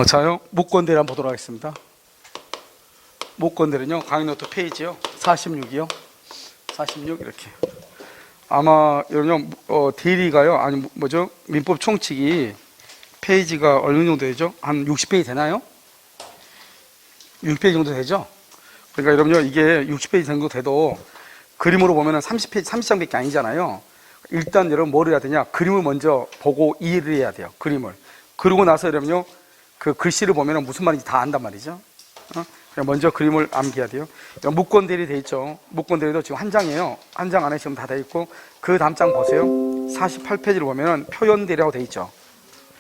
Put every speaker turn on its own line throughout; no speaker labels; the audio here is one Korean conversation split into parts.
자요. 무권대리 한번 보도록 하겠습니다. 무권대리는요, 강의노트 페이지요. 46이요. 46 이렇게. 아마 여러분요, 대리가요, 아니 뭐죠? 민법 총칙이 페이지가 어느 정도 되죠? 한 60페이지 되나요? 60페이지 정도 되죠? 그러니까 여러분요, 이게 60페이지 정도 돼도 그림으로 보면은 30페이지, 30장밖에 아니잖아요. 일단 여러분 뭘 해야 되냐? 그림을 먼저 보고 이해를 해야 돼요. 그림을. 그러고 나서 여러분요, 그 글씨를 보면은 무슨 말인지 다 안단 말이죠. 먼저 그림을 암기해야 돼요. 무권대리 돼 있죠. 무권대리도 지금 한 장이에요. 한 장 안에 지금 다 돼 있고, 그 다음 장 보세요. 48페이지를 보면은 표현대리라고 돼 있죠.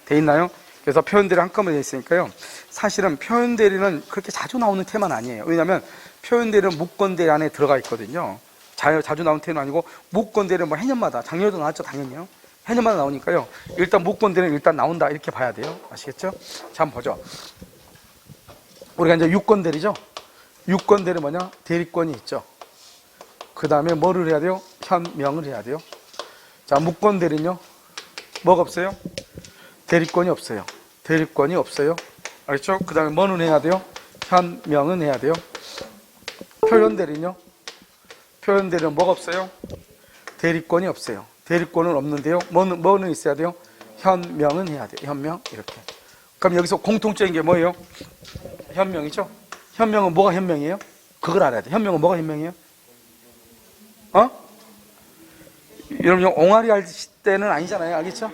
돼 있나요? 그래서 표현대리 한꺼번에 돼 있으니까요. 사실은 표현대리는 그렇게 자주 나오는 테마는 아니에요. 왜냐하면 표현대리는 무권대리 안에 들어가 있거든요. 자주 나오는 테마는 아니고, 무권대리는 뭐 해년마다, 작년에도 나왔죠, 당연히요. 해년마다 나오니까요. 일단 무권대리는 일단 나온다, 이렇게 봐야 돼요. 아시겠죠? 자, 한번 보죠. 우리가 이제 유권대리죠. 유권대리 뭐냐? 대리권이 있죠. 그 다음에 뭐를 해야 돼요? 현명을 해야 돼요. 자, 무권대리는요, 뭐가 없어요? 대리권이 없어요. 대리권이 없어요. 알겠죠? 그 다음에 뭐는 해야 돼요? 현명은 해야 돼요. 표현대리는요, 표현대리는 뭐가 없어요? 대리권이 없어요. 대리권은 없는데요. 뭐는 있어야 돼요? 현명은 해야 돼요. 현명, 이렇게. 그럼 여기서 공통적인 게 뭐예요? 현명이죠? 현명은 뭐가 현명이에요? 그걸 알아야 돼. 현명은 뭐가 현명이에요? 여러분요, 옹알이 할 때는 아니잖아요. 알겠죠?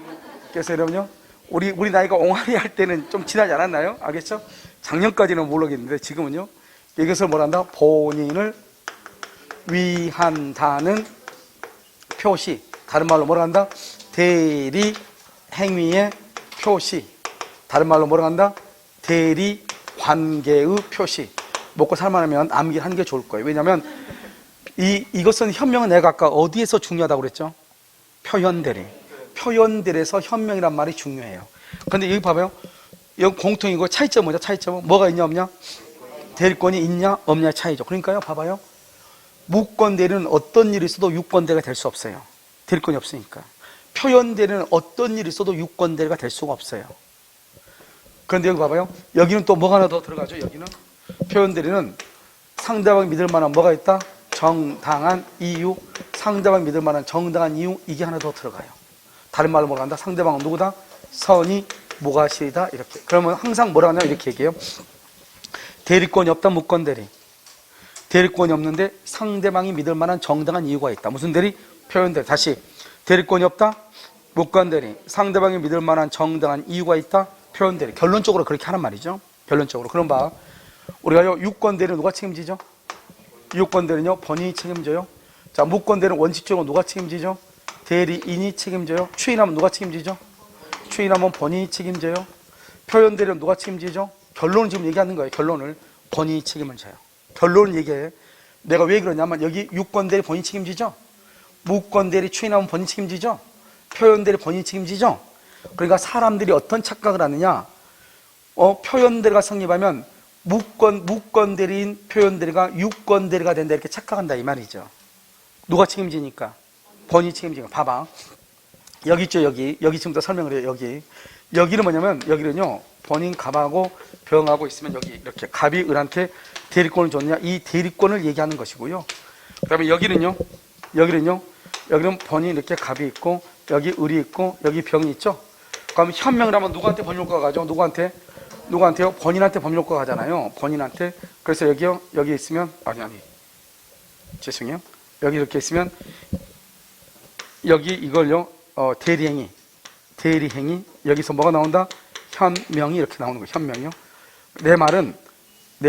그래서 여러분요, 우리 나이가 옹알이 할 때는 좀 지나지 않았나요? 알겠죠? 작년까지는 모르겠는데, 지금은요, 이것을 뭐란다? 본인을 위한다는 표시. 다른 말로 뭐라 한다? 대리 행위의 표시. 다른 말로 뭐라 한다? 대리 관계의 표시. 먹고 살만하면 암기를 하는 게 좋을 거예요. 왜냐하면 이것은 현명은 내가 아까 어디에서 중요하다고 그랬죠? 표현대리. 표현대리에서 현명이란 말이 중요해요. 그런데 여기 봐봐요. 여기 공통이고 차이점 뭐죠? 차이점은 뭐가 있냐 없냐? 대리권이 있냐 없냐의 차이죠. 그러니까요, 봐봐요. 무권대리는 어떤 일이 있어도 유권대리가 될 수 없어요. 대리권이 없으니까. 표현대리는 어떤 일이 있어도 유권대리가 될 수가 없어요. 그런데 여기 봐봐요. 여기는 또 뭐가 하나 더 들어가죠. 여기는 표현대리는 상대방이 믿을 만한 뭐가 있다? 정당한 이유. 상대방이 믿을 만한 정당한 이유. 이게 하나 더 들어가요. 다른 말로 뭐라 한다? 상대방은 누구다? 선이 무과실이다. 이렇게. 그러면 항상 뭐라 하냐? 이렇게 얘기해요. 대리권이 없다. 무권대리. 대리권이 없는데 상대방이 믿을 만한 정당한 이유가 있다. 무슨 대리? 표현대리. 다시. 대리권이 없다. 무권대리. 상대방이 믿을 만한 정당한 이유가 있다. 표현대리. 결론적으로 그렇게 하는 말이죠. 결론적으로. 그럼 봐. 우리가요, 유권대리는 누가 책임지죠? 유권대리는요, 본인이 책임져요. 자, 무권대리는 원칙적으로 누가 책임지죠? 대리인이 책임져요. 추인하면 누가 책임지죠? 추인하면 본인이 책임져요. 표현대리는 누가 책임지죠? 결론을 지금 얘기하는 거예요. 결론을. 본인이 책임을 져요. 결론을 얘기해. 내가 왜 그러냐면 여기 유권대리 본인이 책임지죠? 무권대리 추인하면 본인이 책임지죠? 표현대리 본인이 책임지죠? 그러니까 사람들이 어떤 착각을 하느냐? 표현대리가 성립하면 무권대리인 표현대리가 유권대리가 된다 이렇게 착각한다 이 말이죠. 누가 책임지니까? 본인이 책임지니까. 봐봐. 여기 있죠, 여기 지금부터 설명을 해요. 여기는 뭐냐면 여기는요, 본인 갑하고 병하고 있으면 여기 이렇게 갑이 을한테 대리권을 줬느냐, 이 대리권을 얘기하는 것이고요. 그 다음에 여기는 본인 이렇게 갑이 있고 여기 을이 있고 여기 병이 있죠. 그럼 현명을 하면 누구한테 법률효과가 가죠? 누구한테요? 본인한테 법률효과가 가잖아요. 본인한테. 그래서 여기요, 여기 있으면 죄송해요. 여기 이렇게 있으면 여기 이걸요, 대리행위 여기서 뭐가 나온다? 현명이 이렇게 나오는 거예요. 현명이요. 내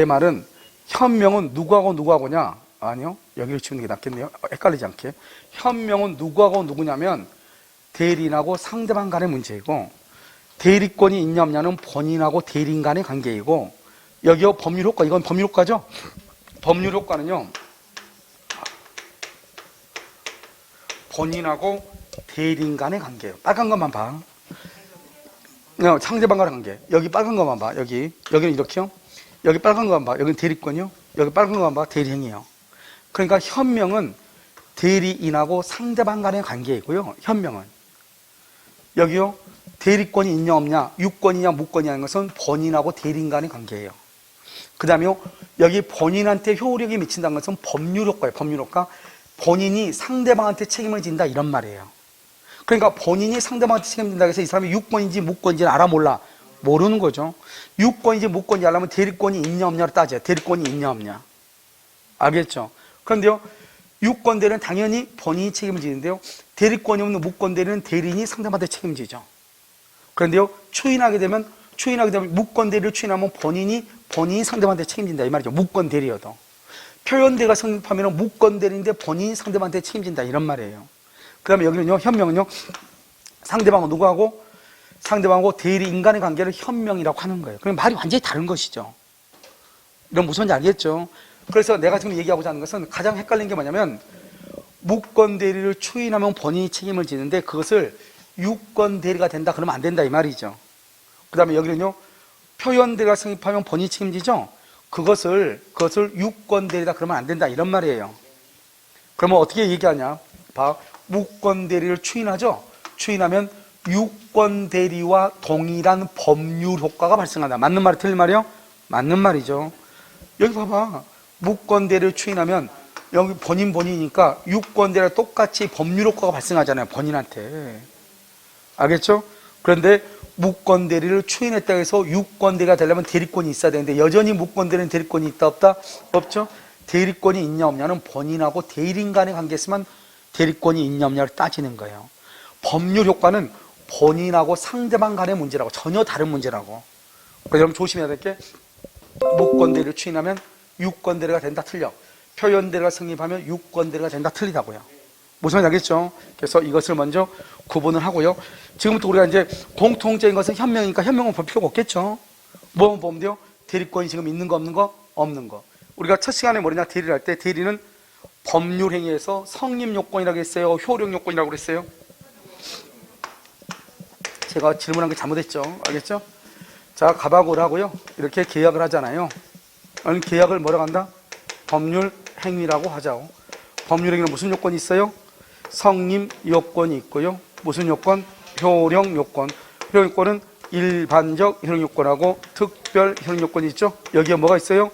말은 현명은 누구하고냐? 아니요. 여기를 지우는 게 낫겠네요. 헷갈리지 않게. 현명은 누구하고 누구냐면 대리인하고 상대방 간의 문제이고, 대리권이 있냐 없냐는 본인하고 대리인 간의 관계이고, 여기요, 법률효과. 이건 법률효과죠? 법률효과는요, 본인하고 대리인 간의 관계예요. 빨간 것만 봐. 상대방 간의 관계. 여기 빨간 것만 봐. 여기는 이렇게요. 여기 빨간 것만 봐. 여기는 대리권이요. 여기 빨간 것만 봐. 대리행위요. 그러니까 현명은 대리인하고 상대방 간의 관계이고요. 현명은. 여기요, 대리권이 있냐 없냐, 유권이냐 무권이냐 하는 것은 본인하고 대리인 간의 관계예요. 그 다음에 여기 본인한테 효력이 미친다는 것은 법률 효과예요. 법률 효과. 본인이 상대방한테 책임을 진다 이런 말이에요. 그러니까 본인이 상대방한테 책임진다 해서 이 사람이 유권인지 무권인지는 알아 몰라? 모르는 거죠. 유권인지 무권인지 알려면 대리권이 있냐 없냐를 따져요. 대리권이 있냐 없냐. 알겠죠? 그런데요, 유권 대리는 당연히 본인이 책임을 지는데요, 대리권이 없는 무권 대리는 대리인이 상대방한테 책임지죠. 그런데요, 추인하게 되면 무권 대리를 추인하면 본인이 상대방한테 책임진다 이 말이죠. 무권 대리여도. 표현 대리가 성립하면 무권 대리인데 본인이 상대방한테 책임진다 이런 말이에요. 그 다음에 여기는요, 현명은요, 상대방은 누구하고? 상대방하고 대리 인간의 관계를 현명이라고 하는 거예요. 그럼 말이 완전히 다른 것이죠. 이런 무슨 말인지 알겠죠? 그래서 내가 지금 얘기하고자 하는 것은 가장 헷갈리는 게 뭐냐면, 무권 대리를 추인하면 본인이 책임을 지는데 그것을 유권 대리가 된다 그러면 안 된다 이 말이죠. 그 다음에 여기는요, 표현 대리가 성립하면 본인이 책임지죠. 그것을 유권 대리다 그러면 안 된다 이런 말이에요. 그러면 어떻게 얘기하냐? 봐, 무권 대리를 추인하죠. 추인하면 유권 대리와 동일한 법률 효과가 발생한다. 맞는 말이 틀린 말이요? 맞는 말이죠. 여기 봐봐, 무권 대리를 추인하면 여기 본인이니까 유권 대리와 똑같이 법률 효과가 발생하잖아요. 본인한테. 알겠죠? 그런데 무권 대리를 추인했다고 해서 유권 대리가 되려면 대리권이 있어야 되는데 여전히 무권 대리는 대리권이 있다 없다? 없죠? 대리권이 있냐 없냐는 본인하고 대리인 간의 관계에서만 대리권이 있냐 없냐를 따지는 거예요. 법률 효과는 본인하고 상대방 간의 문제라고, 전혀 다른 문제라고. 그래서 여러분 조심해야 될 게, 무권 대리를 추인하면 유권 대리가 된다 틀려. 표현 대리가 성립하면 유권 대리가 된다 틀리다고요. 무슨 말인지 알겠죠? 그래서 이것을 먼저 구분을 하고요. 지금부터 우리가 이제 공통적인 것은 현명이니까 현명은 볼 필요가 없겠죠. 뭐만 보면 돼요? 대리권이 지금 있는 거 없는 거? 없는 거. 우리가 첫 시간에 뭐냐, 대리를 할 때 대리는 법률 행위에서 성립 요건이라고 했어요? 효력 요건이라고 그랬어요? 제가 질문한 게 잘못했죠. 알겠죠? 자, 갑하고 을하고요, 이렇게 계약을 하잖아요. 계약을 뭐라고 한다? 법률 행위라고 하자고. 법률 행위는 무슨 요건이 있어요? 성립 요건이 있고요. 무슨 요건? 효력 요건. 효력 요건은 일반적 효력 요건하고 특별 효력 요건이 있죠. 여기에 뭐가 있어요?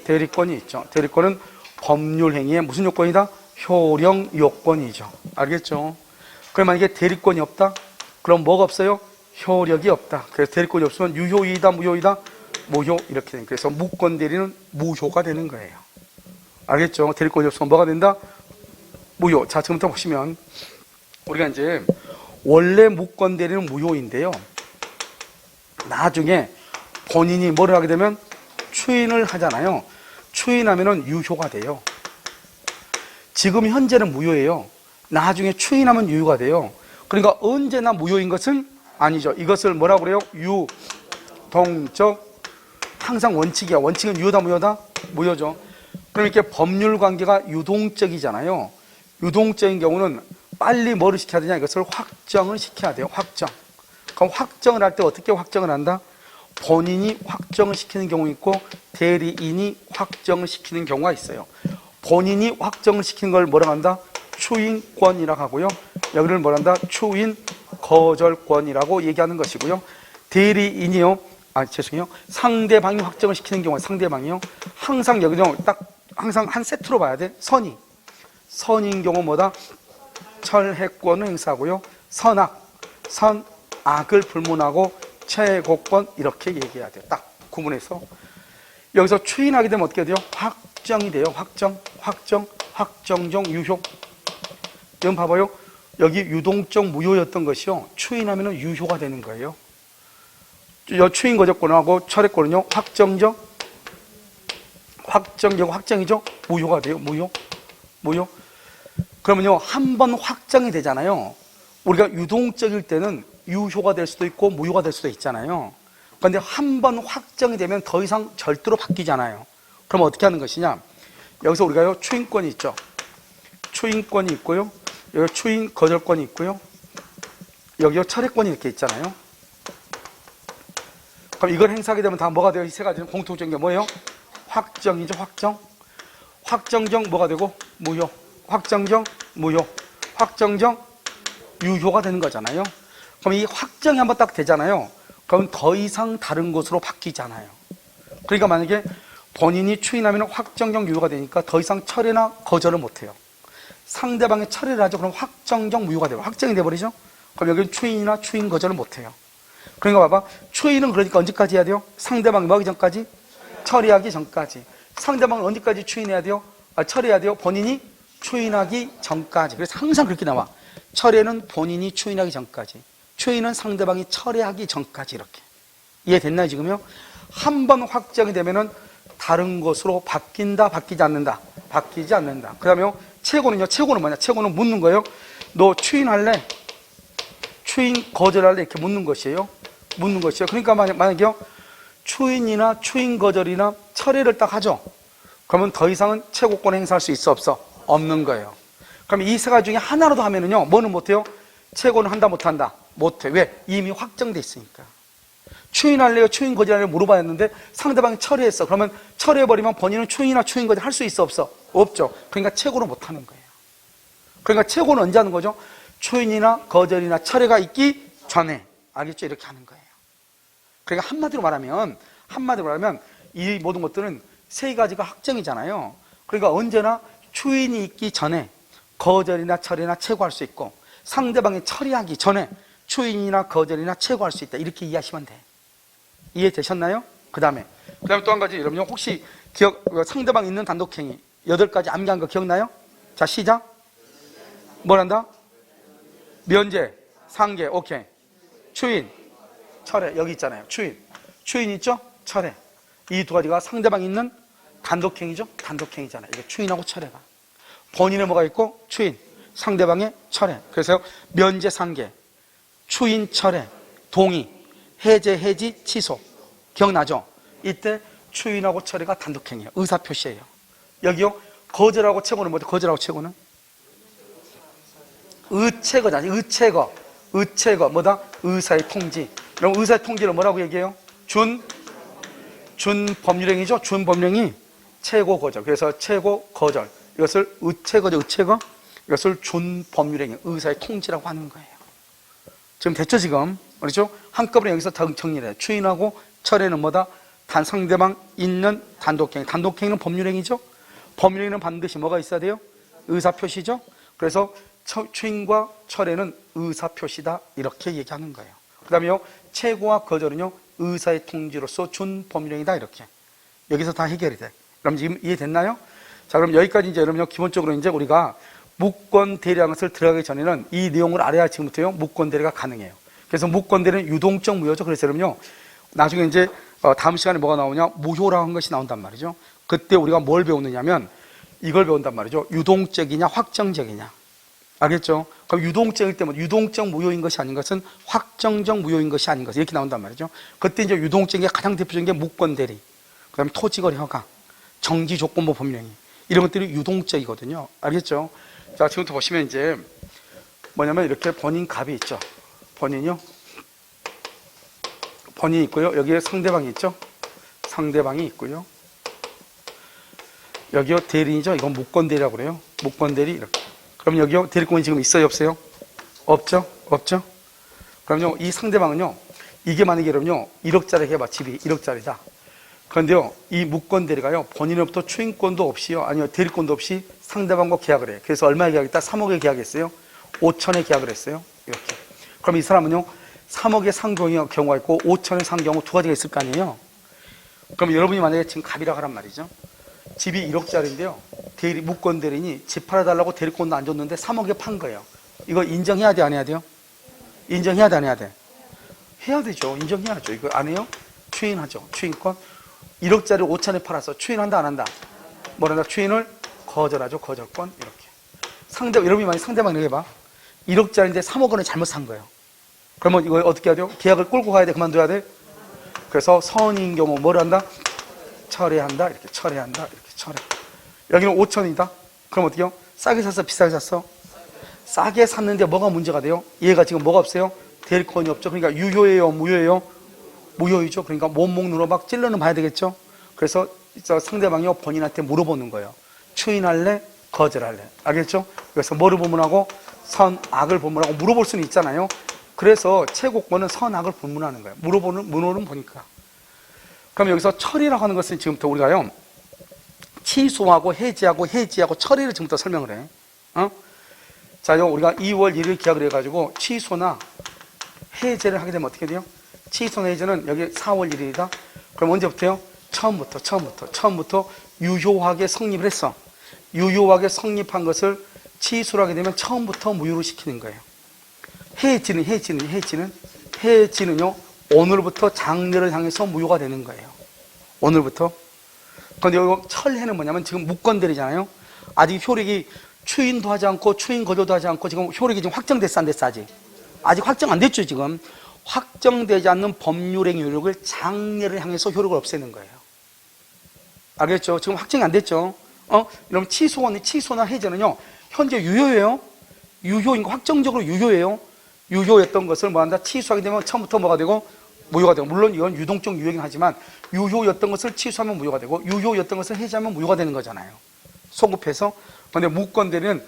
대리권이 있죠. 대리권은 법률 행위의 무슨 요건이다? 효력 요건이죠. 알겠죠? 그럼 만약에 대리권이 없다? 그럼 뭐가 없어요? 효력이 없다. 그래서 대리권이 없으면 유효이다, 무효이다? 무효. 이렇게 되는. 그래서 무권 대리는 무효가 되는 거예요. 알겠죠? 대리권이 없으면 뭐가 된다? 무효. 자, 지금부터 보시면 우리가 이제 원래 무권 대리는 무효인데요, 나중에 본인이 뭐를 하게 되면 추인을 하잖아요. 추인하면은 유효가 돼요. 지금 현재는 무효예요. 나중에 추인하면 유효가 돼요. 그러니까 언제나 무효인 것은 아니죠. 이것을 뭐라고 그래요? 유동적. 항상 원칙이야. 원칙은 유효다, 무효다? 무효죠. 그럼 이렇게 법률 관계가 유동적이잖아요. 유동적인 경우는 빨리 뭐를 시켜야 되냐? 이것을 확정을 시켜야 돼요. 확정. 그럼 확정을 할 때 어떻게 확정을 한다? 본인이 확정을 시키는 경우 있고 대리인이 확정을 시키는 경우가 있어요. 본인이 확정을 시키는 걸 뭐라고 한다? 추인권이라고 하고요. 여기를 뭐라 한다? 추인 거절권이라고 얘기하는 것이고요. 대리인이요, 죄송해요, 상대방이 확정을 시키는 경우, 상대방이요, 항상 여기는 항상 한 세트로 봐야 돼. 선인 경우 뭐다? 철회권을 행사하고요. 선악을 불문하고 최고권, 이렇게 얘기해야 돼요. 딱 구분해서. 여기서 추인하게 되면 어떻게 돼요? 확정이 돼요. 확정적 유효. 여러분 봐봐요. 여기 유동적 무효였던 것이요, 추인하면 유효가 되는 거예요. 추인 거절권하고 철회권은요, 확정이죠. 무효가 돼요. 무효. 그러면요, 한 번 확정이 되잖아요. 우리가 유동적일 때는 유효가 될 수도 있고 무효가 될 수도 있잖아요. 그런데 한 번 확정이 되면 더 이상 절대로 바뀌잖아요. 그럼 어떻게 하는 것이냐? 여기서 우리가요, 추인권이 있죠. 추인권이 있고요, 여기 추인 거절권이 있고요, 여기요 철회권이 이렇게 있잖아요. 그럼 이걸 행사하게 되면 다 뭐가 돼요? 이 세 가지는 공통적인 게 뭐예요? 확정이죠. 확정적 뭐가 되고? 무효. 확정적 무효. 확정적 유효가 되는 거잖아요. 그럼 이 확정이 한번 딱 되잖아요. 그럼 더 이상 다른 것으로 바뀌잖아요. 그러니까 만약에 본인이 추인하면 확정적 무효가 되니까 더 이상 철회나 거절을 못해요. 상대방이 철회를 하죠. 그럼 확정적 무효가 돼요. 확정이 돼버리죠. 그럼 여기는 추인이나 추인 거절을 못해요. 그러니까 봐봐, 추인은 그러니까 언제까지 해야 돼요? 상대방이 뭐 하기 전까지? 처리하기 전까지. 상대방은 언제까지 추인해야 돼요? 처리해야 돼요? 본인이 추인하기 전까지. 그래서 항상 그렇게 나와. 철회는 본인이 추인하기 전까지, 추인은 상대방이 철회하기 전까지. 이렇게 이해됐나요 지금요? 한 번 확정이 되면은 다른 것으로 바뀐다, 바뀌지 않는다? 바뀌지 않는다. 그 다음에 최고는요, 최고는 뭐냐? 최고는 묻는 거예요. 너 추인할래? 추인 거절할래? 이렇게 묻는 것이에요. 묻는 것이에요. 그러니까 만약에요, 추인이나 추인 거절이나 철회를 딱 하죠. 그러면 더 이상은 최고권 행사할 수 있어, 없어? 없는 거예요. 그럼 이 세 가지 중에 하나라도 하면은요, 뭐는 못해요? 최고는 한다, 못한다? 못해. 왜? 이미 확정돼 있으니까. 추인할래요? 추인 거절할래요? 물어봤는데 상대방이 철회했어. 그러면 철회해버리면 본인은 추인이나 추인 거절 할 수 있어, 없어? 없죠. 그러니까 최고는 못하는 거예요. 그러니까 최고는 언제 하는 거죠? 추인이나 거절이나 철회가 있기 전에. 알겠죠? 이렇게 하는 거예요. 그러니까 한마디로 말하면 이 모든 것들은 세 가지가 확정이잖아요. 그러니까 언제나 추인이 있기 전에 거절이나 철회나 최고할 수 있고, 상대방이 처리하기 전에 추인이나 거절이나 최고할 수 있다. 이렇게 이해하시면 돼. 이해되셨나요? 그 다음에 또 한 가지, 여러분 혹시 상대방 있는 단독행위 8가지 암기한 거 기억나요? 자, 시작. 뭘 한다? 면제, 상계, 오케이. 추인, 철회. 여기 있잖아요. 추인 있죠? 철회. 이 두 가지가 상대방 있는 단독행위죠? 단독행위잖아요. 이게 추인하고 철회가. 본인의 뭐가 있고, 추인, 상대방의 철회. 그래서 면제, 상계, 추인, 철회, 동의, 해제, 해지, 취소. 기억나죠? 이때 추인하고 철회가 단독행위예요. 의사표시예요. 여기요, 거절하고 최고는 뭐죠? 거절하고 최고는? 의체거잖아요. 의체거. 뭐다? 의사의 통지. 그럼 의사의 통지를 뭐라고 얘기해요? 준법률행위죠? 준법률행위 최고 거절. 그래서 최고 거절. 이것을 의체거. 이것을 준법률행위, 의사의 통지라고 하는 거예요. 지금 됐죠, 지금? 그렇죠? 한꺼번에 여기서 정리를 해요. 추인하고 철회는 뭐다? 단 상대방 있는 단독행위. 단독행위는 법률행위죠? 법률행위는 반드시 뭐가 있어야 돼요? 의사표시죠? 그래서 추인과 철회는 의사표시다. 이렇게 얘기하는 거예요. 그 다음에요, 최고와 거절은요, 의사의 통지로서 준법률행위다. 이렇게. 여기서 다 해결이 돼. 그럼 지금 이해됐나요? 자, 그럼 여기까지 이제 여러분요, 기본적으로 이제 우리가 무권 대리라는 것을 들어가기 전에는 이 내용을 알아야 지금부터요, 무권 대리가 가능해요. 그래서 무권 대리는 유동적 무효죠. 그래서 여러분요, 나중에 이제 다음 시간에 뭐가 나오냐? 무효라고 한 것이 나온단 말이죠. 그때 우리가 뭘 배우느냐면 이걸 배운단 말이죠. 유동적이냐, 확정적이냐. 알겠죠? 그럼 유동적일 때면 유동적 무효인 것이 아닌 것은 확정적 무효인 것이 아닌 것, 이렇게 나온단 말이죠. 그때 이제 유동적인 게 가장 대표적인 게 무권 대리, 그 다음에 토지거래 허가, 정지조건부 법령이, 이런 것들이 유동적이거든요. 알겠죠? 자, 지금부터 보시면 이제 뭐냐면 이렇게 본인 갑이 있죠. 본인이요. 본인이 있고요. 여기에 상대방이 있죠. 상대방이 있고요. 여기요, 대리인이죠. 이건 무권 대리라고 그래요. 무권 대리 이렇게. 그럼 여기요, 대리권이 지금 있어요, 없어요? 없죠? 없죠? 그럼요, 이 상대방은요, 이게 만약에 여러분요, 1억짜리 해봐. 집이 1억짜리다. 그런데요, 이 무권 대리가요, 본인으로부터 추인권도 없이요, 아니요, 대리권도 없이 상대방과 계약을 해요. 그래서 얼마에 계약했다? 3억에 계약했어요. 5천에 계약을 했어요. 이렇게. 그럼 이 사람은요, 3억의 산 경우가 있고 5천의 산 경우 두 가지가 있을 거 아니에요? 그럼 여러분이 만약에 지금 갑이라고 하란 말이죠. 집이 1억짜리인데요. 무권 대리인이 집 팔아달라고 대리권도 안 줬는데 3억에 판 거예요. 이거 인정해야 돼, 안 해야 돼요? 인정해야 돼, 안 해야 돼? 해야 되죠. 인정해야죠. 이거 안 해요? 추인하죠. 추인권. 1억짜리 5천에 팔아서 추인한다, 안 한다? 뭐란다? 추인을 거절하죠. 거절권. 이렇게. 여러분이 만약에 상대방 이렇게 해봐. 1억짜리인데 3억 원을 잘못 산 거예요. 그러면 이거 어떻게 하죠? 계약을 끌고 가야 돼? 그만둬야 돼? 그래서 선인 경우 뭘 한다? 철회한다. 이렇게 철회한다. 이렇게 철회. 여기는 5천이다. 그럼 어떻게 해요? 싸게 샀어? 비싸게 샀어? 싸게 샀는데 뭐가 문제가 돼요? 얘가 지금 뭐가 없어요? 대리권이 없죠. 그러니까 유효예요? 무효예요? 무효이죠. 그러니까 몸목눈으로 막 찔러는 봐야 되겠죠. 그래서 상대방이 본인한테 물어보는 거예요. 추인할래? 거절할래? 알겠죠? 그래서 뭐를 보문하고? 선악을 보문하고 물어볼 수는 있잖아요. 그래서 최고권은 선악을 분문하는 거예요. 문호는 보니까. 그럼 여기서 철이라고 하는 것은 지금부터 우리가요, 취소하고 해지하고 처리를 지금부터 설명을 해. 자, 우리가 2월 1일 기약을 해가지고 취소나 해제를 하게 되면 어떻게 돼요? 취소나 해제는 여기 4월 1일이다. 그럼 언제부터요? 처음부터 유효하게 성립을 했어. 유효하게 성립한 것을 취소를 하게 되면 처음부터 무효로 시키는 거예요. 해지는요, 오늘부터 장래를 향해서 무효가 되는 거예요. 오늘부터. 그런데 여기 철해는 뭐냐면 지금 무건대리잖아요. 아직 효력이 추인도 하지 않고 추인 거절도 하지 않고 지금 효력이 지금 확정됐어, 안 됐어? 아직 확정 안 됐죠. 지금 확정되지 않는 법률행위 효력을 장래를 향해서 효력을 없애는 거예요. 알겠죠? 지금 확정이 안 됐죠. 여러분 취소나 해제는요, 현재 유효예요. 유효인 거 확정적으로 유효예요. 유효였던 것을 뭐한다? 취소하게 되면 처음부터 뭐가 되고 무효가 되고, 물론 이건 유동적 유효이긴 하지만 유효였던 것을 취소하면 무효가 되고 유효였던 것을 해제하면 무효가 되는 거잖아요. 소급해서. 그런데 무건대리는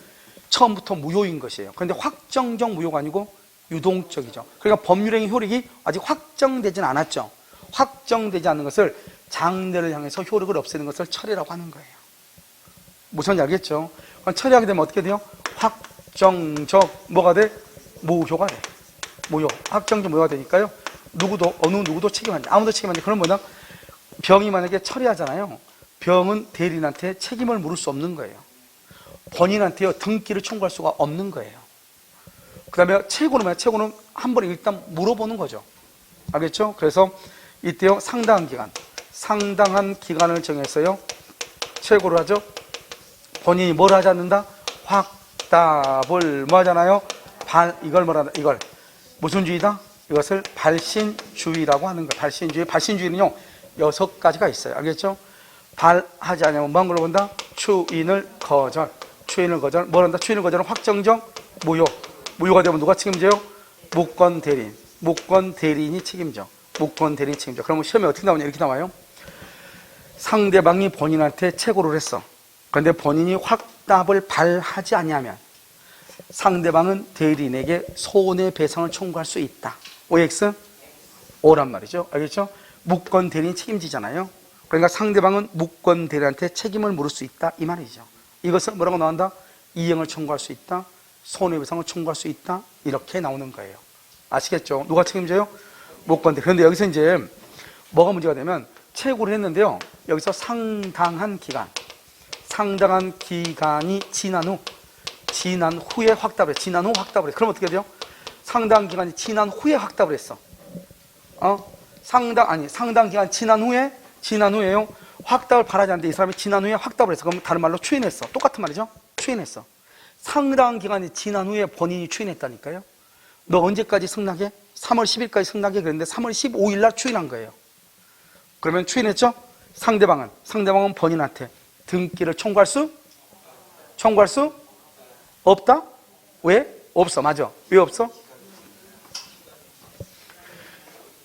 처음부터 무효인 것이에요. 그런데 확정적 무효가 아니고 유동적이죠. 그러니까 법률행위 효력이 아직 확정되진 않았죠. 확정되지 않는 것을 장래를 향해서 효력을 없애는 것을 철이라고 하는 거예요. 무슨 말인지 알겠죠? 그럼 처리하게 되면 어떻게 돼요? 확정적 뭐가 돼? 무효가 돼. 무효. 확정적 무효가 되니까요, 어느 누구도 책임 안 져. 아무도 책임 안 져. 그럼 뭐냐? 병이 만약에 처리하잖아요. 병은 대리인한테 책임을 물을 수 없는 거예요. 본인한테요, 등기를 청구할 수가 없는 거예요. 그 다음에 최고는 한 번에 일단 물어보는 거죠. 알겠죠? 그래서 이때요, 상당한 기간을 정해서요, 최고를 하죠. 본인이 뭘 하지 않는다? 확답을 뭐 하잖아요? 이걸 무슨 주의다? 이것을 발신주의라고 하는 거예요. 발신주의는요, 6가지가 있어요. 알겠죠? 발하지 않으면 뭔 걸로 본다? 추인을 거절. 뭘 한다? 추인을 거절은 확정적 무효. 무효가 되면 누가 책임져요? 무권대리인이 책임져. 그러면 시험에 어떻게 나오냐? 이렇게 나와요. 상대방이 본인한테 최고를 했어. 그런데 본인이 확답을 발하지 아니하면 상대방은 대리인에게 손해배상을 청구할 수 있다. OX? O란 말이죠. 알겠죠? 무권대리인이 책임지잖아요. 그러니까 상대방은 무권대리인한테 책임을 물을 수 있다, 이 말이죠. 이것은 뭐라고 나온다? 이행을 청구할 수 있다, 손해배상을 청구할 수 있다, 이렇게 나오는 거예요. 아시겠죠? 누가 책임져요? 무권대리. 그런데 여기서 이제 뭐가 문제가 되면, 최고를 했는데요, 여기서 상당한 기간이 지난 후에 확답을 해. 그럼 어떻게 돼요? 상당한 기간이 지난 후에 확답을 했어. 상당 기간 지난 후에요, 확답을 바라지 않는데 이 사람이 지난 후에 확답을 했어. 그럼 다른 말로 추인했어. 똑같은 말이죠? 추인했어. 상당한 기간이 지난 후에 본인이 추인했다니까요. 너 언제까지 승낙해? 3월 10일까지 승낙해. 그랬는데 3월 15일 날 추인한 거예요. 그러면 추인했죠? 상대방은 본인한테 등기를 청구할 수 없다? 왜? 없어. 맞아. 왜 없어?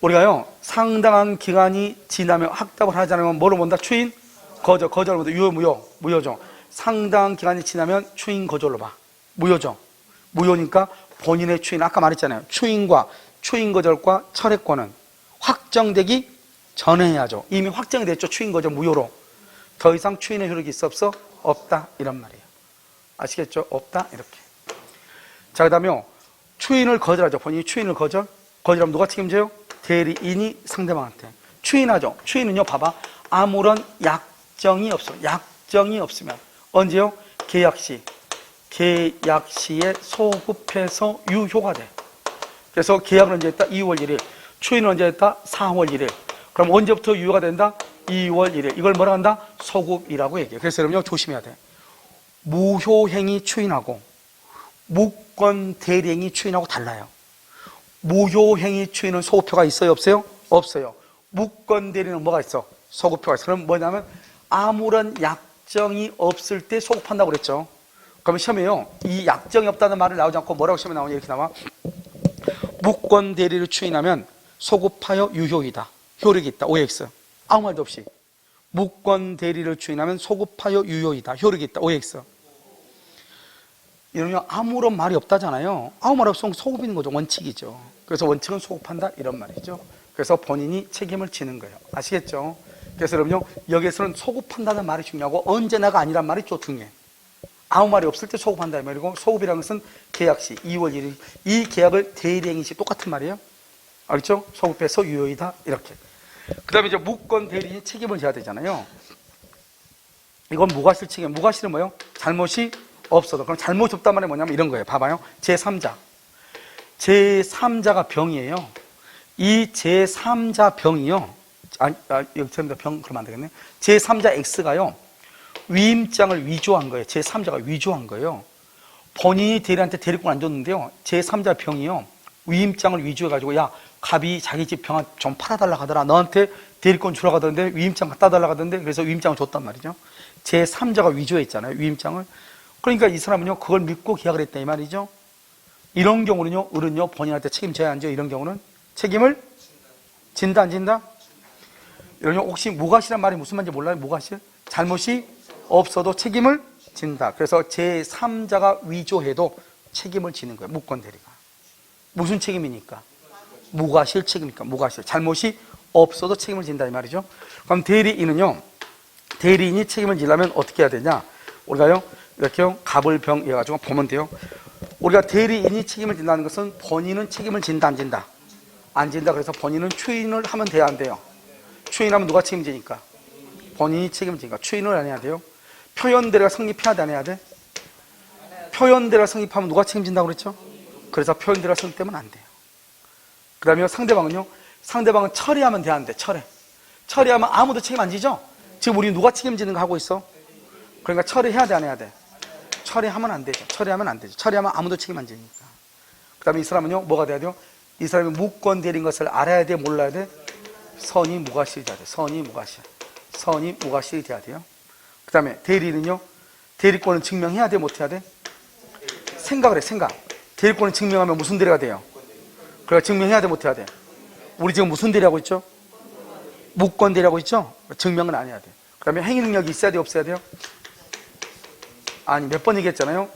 우리가요, 상당한 기간이 지나면 확답을 하지 않으면 뭐로 본다? 추인, 거절을 본다. 무효죠. 상당한 기간이 지나면 추인, 거절로 봐. 무효죠. 무효니까 본인의 추인, 아까 말했잖아요. 추인과 추인, 거절과 철회권은 확정되기 전에 해야죠. 이미 확정이 됐죠. 추인, 거절, 무효로. 더 이상 추인의 효력이 있어 없어? 없다, 이런 말이에요. 아시겠죠? 없다, 이렇게. 자, 그 다음에 추인을 거절하죠. 본인이 추인을 거절하면 누가 책임져요? 대리인이 상대방한테. 추인하죠. 추인은요, 봐봐, 아무런 약정이 없으면 언제요? 계약 시에 소급해서 유효가 돼. 그래서 계약은 언제 했다? 2월 1일. 추인은 언제 했다? 4월 1일. 그럼 언제부터 유효가 된다? 2월 1일. 이걸 뭐라 한다? 소급이라고 얘기해요. 그래서 여러분요, 조심해야 돼. 무효행위 추인하고 무권대리행위 추인하고 달라요. 무효행위 추인은 소급표가 있어요, 없어요? 없어요. 무권대리는 뭐가 있어? 소급표가 있어. 그럼 뭐냐면 아무런 약정이 없을 때 소급한다고 그랬죠. 그러면 시험에요, 이 약정이 없다는 말을 나오지 않고 뭐라고 시험에 나오냐, 이렇게 나와. 무권대리를 추인하면 소급하여 유효이다, 효력이 있다, OX. 아무 말도 없이. 무권대리를 추인하면 소급하여 유효이다, 효력이 있다, OX. 이러면 아무런 말이 없다잖아요. 아무 말 없으면 소급인 거죠. 원칙이죠. 그래서 원칙은 소급한다 이런 말이죠. 그래서 본인이 책임을 지는 거예요. 아시겠죠? 그래서 여러분요, 여기에서는 소급한다는 말이 중요하고 언제나가 아니란 말이 좀 중요해요. 아무 말이 없을 때 소급한다 이 말이고, 소급이라는 것은 계약시 2월 1일 이 계약을 대리행위시 똑같은 말이에요. 알겠죠? 소급해서 유효이다 이렇게. 그 다음에 이제 무권 대리인이 책임을 져야 되잖아요. 이건 무과실 책임. 무과실은 뭐예요? 잘못이 없어도. 그럼 잘못이 없단 말이 뭐냐면 이런 거예요. 봐봐요. 제3자. 제3자가 병이에요. 이 제3자 병이요. 여기 병, 그러면 안 되겠네. 제3자 X가요. 위임장을 위조한 거예요. 제3자가 위조한 거예요. 본인이 대리한테 대리권 안 줬는데요. 제3자 병이요. 위임장을 위조해가지고, 야, 갑이 자기 집 병 좀 팔아달라고 하더라. 너한테 대리권 주라고 하던데 위임장 갖다 달라고 하던데 그래서 위임장을 줬단 말이죠. 제3자가 위조했잖아요. 위임장을. 그러니까 이 사람은요, 그걸 믿고 계약을 했다 이 말이죠. 이런 경우는요, 을은요, 본인한테 책임져야 하죠. 이런 경우는 책임을 진다 안 진다? 여러분 혹시 무과실이란 말이 무슨 말인지 몰라요? 무과실? 잘못이 없어도 책임을 진다. 그래서 제3자가 위조해도 책임을 지는 거예요. 무권 대리가. 무슨 책임이니까? 무과실 책임이니까. 무과실. 잘못이 없어도 책임을 진다 이 말이죠. 그럼 대리인은요, 대리인이 책임을 지려면 어떻게 해야 되냐? 우리가요, 이렇게요, 갑을 병 해가지고 보면 돼요. 우리가 대리인이 책임을 진다는 것은 본인은 책임을 진다 안 진다? 안 진다. 그래서 본인은 추인을 하면 돼야 안 돼요? 추인하면 누가 책임지니까? 본인이 책임을 지니까 추인을 안 해야 돼요. 표현대리가 성립해야 돼 안 해야 돼? 표현대리가 성립하면 누가 책임진다고 그랬죠? 그래서 표현대리가 성립되면 안 돼요. 그 다음에 상대방은요, 상대방은 철회하면 돼 안 돼? 철회하면 아무도 책임 안 지죠? 지금 우리 누가 책임지는 거 하고 있어? 그러니까 철회해야 돼 안 해야 돼? 철회하면 안 되죠. 철회하면 안 되죠. 철회하면 아무도 책임 안 지니까. 그 다음에 이 사람은요, 뭐가 돼야 돼요? 이 사람이 무권 대리인 것을 알아야 돼 몰라야 돼? 선이 무과실이 돼야 돼. 선이 무과실. 선이 무과실이 돼야 돼요. 그 다음에 대리는요, 대리권을 증명해야 돼 못해야 돼? 생각을 해. 생각. 대리권을 증명하면 무슨 대리가 돼요? 그러니까 증명해야 돼 못해야 돼? 우리 지금 무슨 대리하고 있죠? 무권 대리하고 있죠? 증명은 안 해야 돼. 그 다음에 행위 능력이 있어야 돼 없어야 돼요? 아니 몇 번 얘기했잖아요.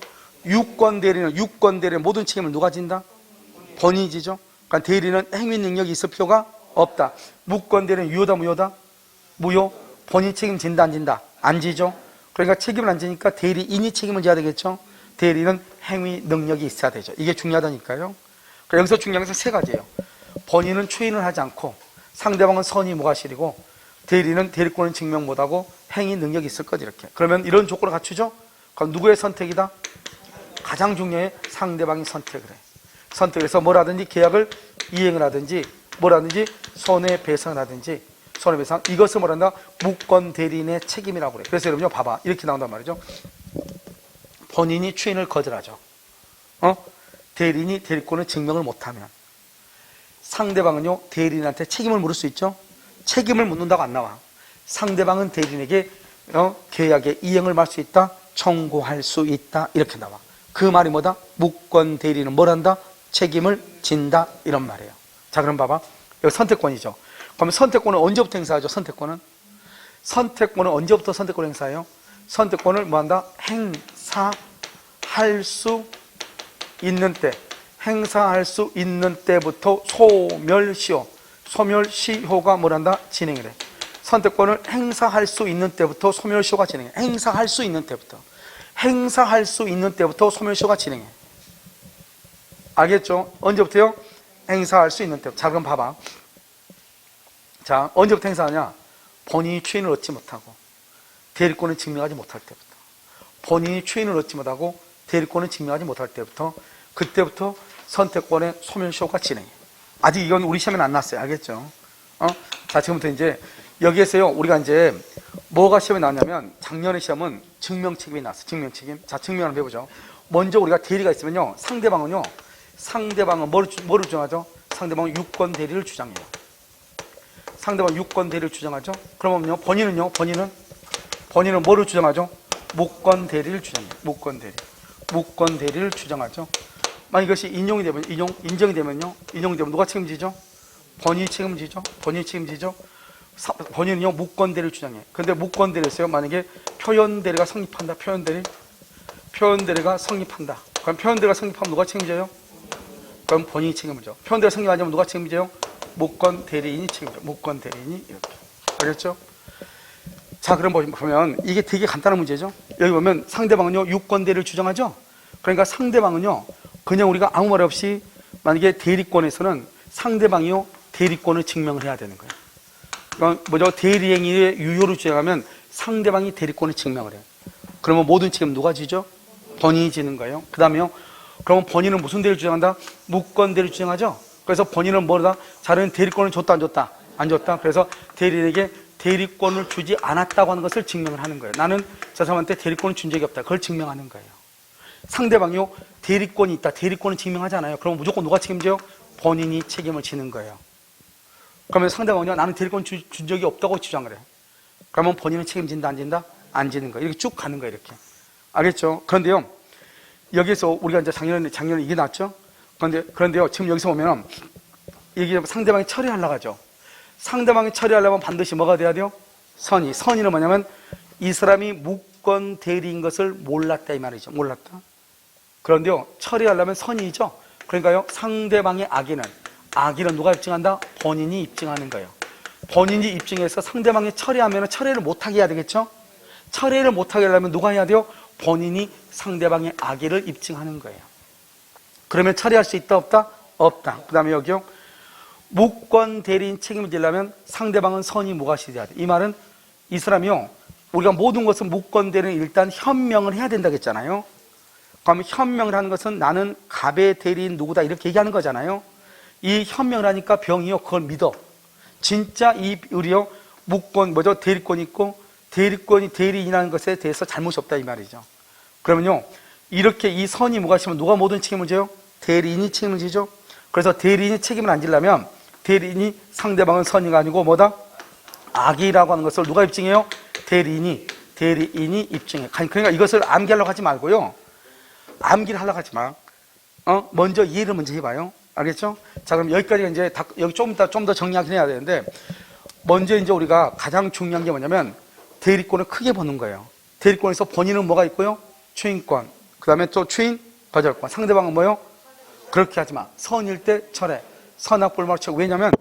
유권 대리는 모든 책임을 누가 진다? 본인이 지죠. 그러니까 대리는 행위 능력이 있을 필요가 없다. 무권 대리는 유효다 무효다? 무효. 본인 책임진다 안 진다? 안 지죠. 그러니까 책임을 안 지니까 대리인이 책임을 져야 되겠죠. 대리는 행위 능력이 있어야 되죠. 이게 중요하다니까요. 그러니까 여기서 중요한 것은 세 가지예요. 본인은 추인을 하지 않고, 상대방은 선이 무과실이고, 대리는 대리권을 증명 못하고 행위 능력이 있을 것 이렇게. 그러면 이런 조건을 갖추죠. 그럼 누구의 선택이다? 가장 중요해. 상대방이 선택을 해. 선택해서 뭐라든지 계약을 이행을 하든지 뭐라든지 손해배상을 하든지 손해배상, 이것을 뭐란다? 무권 대리인의 책임이라고 그래. 그래서 여러분요, 봐봐. 이렇게 나온단 말이죠. 본인이 추인을 거절하죠. 대리인이 대리권을 증명을 못하면 상대방은요, 대리인한테 책임을 물을 수 있죠. 책임을 묻는다고 안 나와. 상대방은 대리인에게 계약의 이행을 할 수 있다, 청구할 수 있다, 이렇게 나와. 그 말이 뭐다? 무권 대리인은 뭘 한다? 책임을 진다, 이런 말이에요. 자, 그럼 봐봐. 여기 선택권이죠. 그럼 선택권은 언제부터 행사하죠? 선택권은 언제부터 선택권을 행사해요? 선택권을 뭐 한다? 행사할 수 있는 때, 행사할 수 있는 때부터 소멸시효가 뭘 한다? 진행을 해. 선택권을 행사할 수 있는 때부터 소멸시효가 진행해. 행사할 수 있는 때부터 소멸시효가 진행해. 알겠죠? 언제부터요? 행사할 수 있는 때부터. 자, 그럼 봐봐. 자, 언제부터 행사하냐? 본인이 추인을 얻지 못하고 대리권을 증명하지 못할 때부터. 본인이 추인을 얻지 못하고 대리권을 증명하지 못할 때부터, 그때부터 선택권의 소멸시효가 진행해. 아직 이건 우리 시험에는 안 났어요. 알겠죠? 자, 지금부터 이제 여기에서요, 우리가 이제 뭐가 시험에 나왔냐면, 작년에 시험은 증명책임이 나왔어요. 증명책임. 자, 증명 한번 해보죠. 먼저 우리가 대리가 있으면요, 상대방은 뭐를 주장하죠? 상대방은 유권 대리를 주장해요. 상대방 유권 대리를 주장하죠. 그러면요, 본인은 뭐를 주장하죠? 무권 대리를 주장해요. 무권 대리를 주장하죠. 만약 이것이 인정이 되면요, 누가 책임지죠? 본인이 책임지죠. 본인은요, 무권 대리를 주장해. 근데 무권 대리에서요, 만약에 표현 대리가 성립한다. 표현 대리가 성립한다. 그럼 표현 대리가 성립하면 누가 책임져요? 그럼 본인이 책임을 져. 표현대로 성립하자면 누가 책임져요? 무권 대리인이 책임져. 무권 대리인이 이렇게. 알겠죠? 자, 그럼 보면 이게 되게 간단한 문제죠. 여기 보면 상대방은요, 유권 대리를 주장하죠. 그러니까 상대방은요, 그냥 우리가 아무 말 없이 만약에 대리권에서는 상대방이요, 대리권을 증명을 해야 되는 거예요. 그러니까 뭐죠? 대리행위의 유효를 주장하면 상대방이 대리권을 증명을 해요. 그러면 모든 책임 누가 지죠? 본인이 지는 거예요. 그 다음에요, 그러면 본인은 무슨 대리를 주장한다? 무권 대리를 주장하죠. 그래서 본인은 뭐다? 자기는 대리권을 줬다 안 줬다? 안 줬다. 그래서 대리인에게 대리권을 주지 않았다고 하는 것을 증명을 하는 거예요. 나는 저 사람한테 대리권을 준 적이 없다. 그걸 증명하는 거예요. 상대방이요, 대리권이 있다. 대리권을 증명하잖아요. 그러면 무조건 누가 책임져요? 본인이 책임을 지는 거예요. 그러면 상대방은요, 나는 대리권 준 적이 없다고 주장을 해요. 그러면 본인은 책임진다, 안 진다? 안 지는 거예요. 이렇게 쭉 가는 거예요, 이렇게. 알겠죠? 그런데요, 여기서 우리가 이제 작년에 이게 났죠? 그런데요, 지금 여기서 보면은, 이게 상대방이 처리하려고 하죠. 상대방이 처리하려면 반드시 뭐가 돼야 돼요? 선의. 선의는 뭐냐면, 이 사람이 무권 대리인 것을 몰랐다, 이 말이죠. 몰랐다. 그런데요, 처리하려면 선의죠. 그러니까요, 상대방의 악의는 누가 입증한다? 본인이 입증하는 거예요. 본인이 입증해서 상대방이 처리하면 처리를 못하게 해야 되겠죠? 처리를 못하게 하려면 누가 해야 돼요? 본인이 상대방의 악의를 입증하는 거예요. 그러면 처리할 수 있다, 없다? 없다. 그 다음에 여기요, 무권 대리인 책임을 지려면 상대방은 선의 무과실이 돼야 돼. 이 말은 이 사람이요, 우리가 모든 것은 무권 대리인 일단 현명을 해야 된다고 했잖아요. 그러면 현명을 하는 것은 나는 갑의 대리인 누구다 이렇게 얘기하는 거잖아요. 이 현명을 하니까 병이요, 그걸 믿어. 진짜 우리요, 무권, 대리권이 있고, 대리권이 대리인이라는 것에 대해서 잘못이 없다, 이 말이죠. 그러면요, 이렇게 이 선이 무과시면 누가 모든 책임을 져요? 대리인이 책임을 지죠. 그래서 대리인이 책임을 안 지려면 대리인이 상대방은 선의가 아니고 뭐다? 악이라고 하는 것을 누가 입증해요? 대리인이 입증해. 그러니까 이것을 암기하려고 하지 말고요, 암기를 하려고 하지 마. 먼저 이해를 먼저 해봐요. 알겠죠? 자, 그럼 여기까지가 이제 여기 좀 더 정리하긴 해야 되는데, 먼저 이제 우리가 가장 중요한 게 뭐냐면 대리권을 크게 보는 거예요. 대리권에서 본인은 뭐가 있고요? 추인권. 그 다음에 또 추인, 거절권. 상대방은 뭐요? 그렇게 하지 마. 선일 때 철회. 선악불말 철회. 왜냐면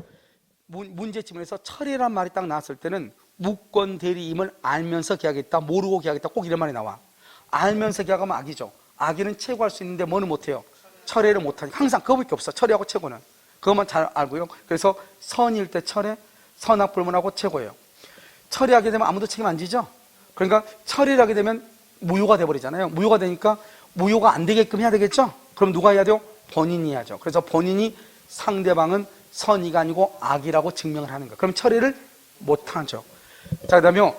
문제집에서 철회란 말이 딱 나왔을 때는 무권 대리임을 알면서 계약했다, 모르고 계약했다, 꼭 이런 말이 나와. 알면서 계약하면 악이죠. 악의는 최고할 수 있는데 뭐는 못해요? 철회를 못하니까. 항상 그거밖에 없어. 철회하고 최고는. 그것만 잘 알고요. 그래서 선일 때 철회, 선악불문하고 최고예요. 처리하게 되면 아무도 책임 안 지죠? 그러니까 처리를 하게 되면 무효가 돼버리잖아요. 무효가 되니까 무효가 안 되게끔 해야 되겠죠? 그럼 누가 해야 돼요? 본인이 해야죠. 그래서 본인이 상대방은 선의가 아니고 악이라고 증명을 하는 거예요. 그럼 처리를 못하죠. 자, 그 다음에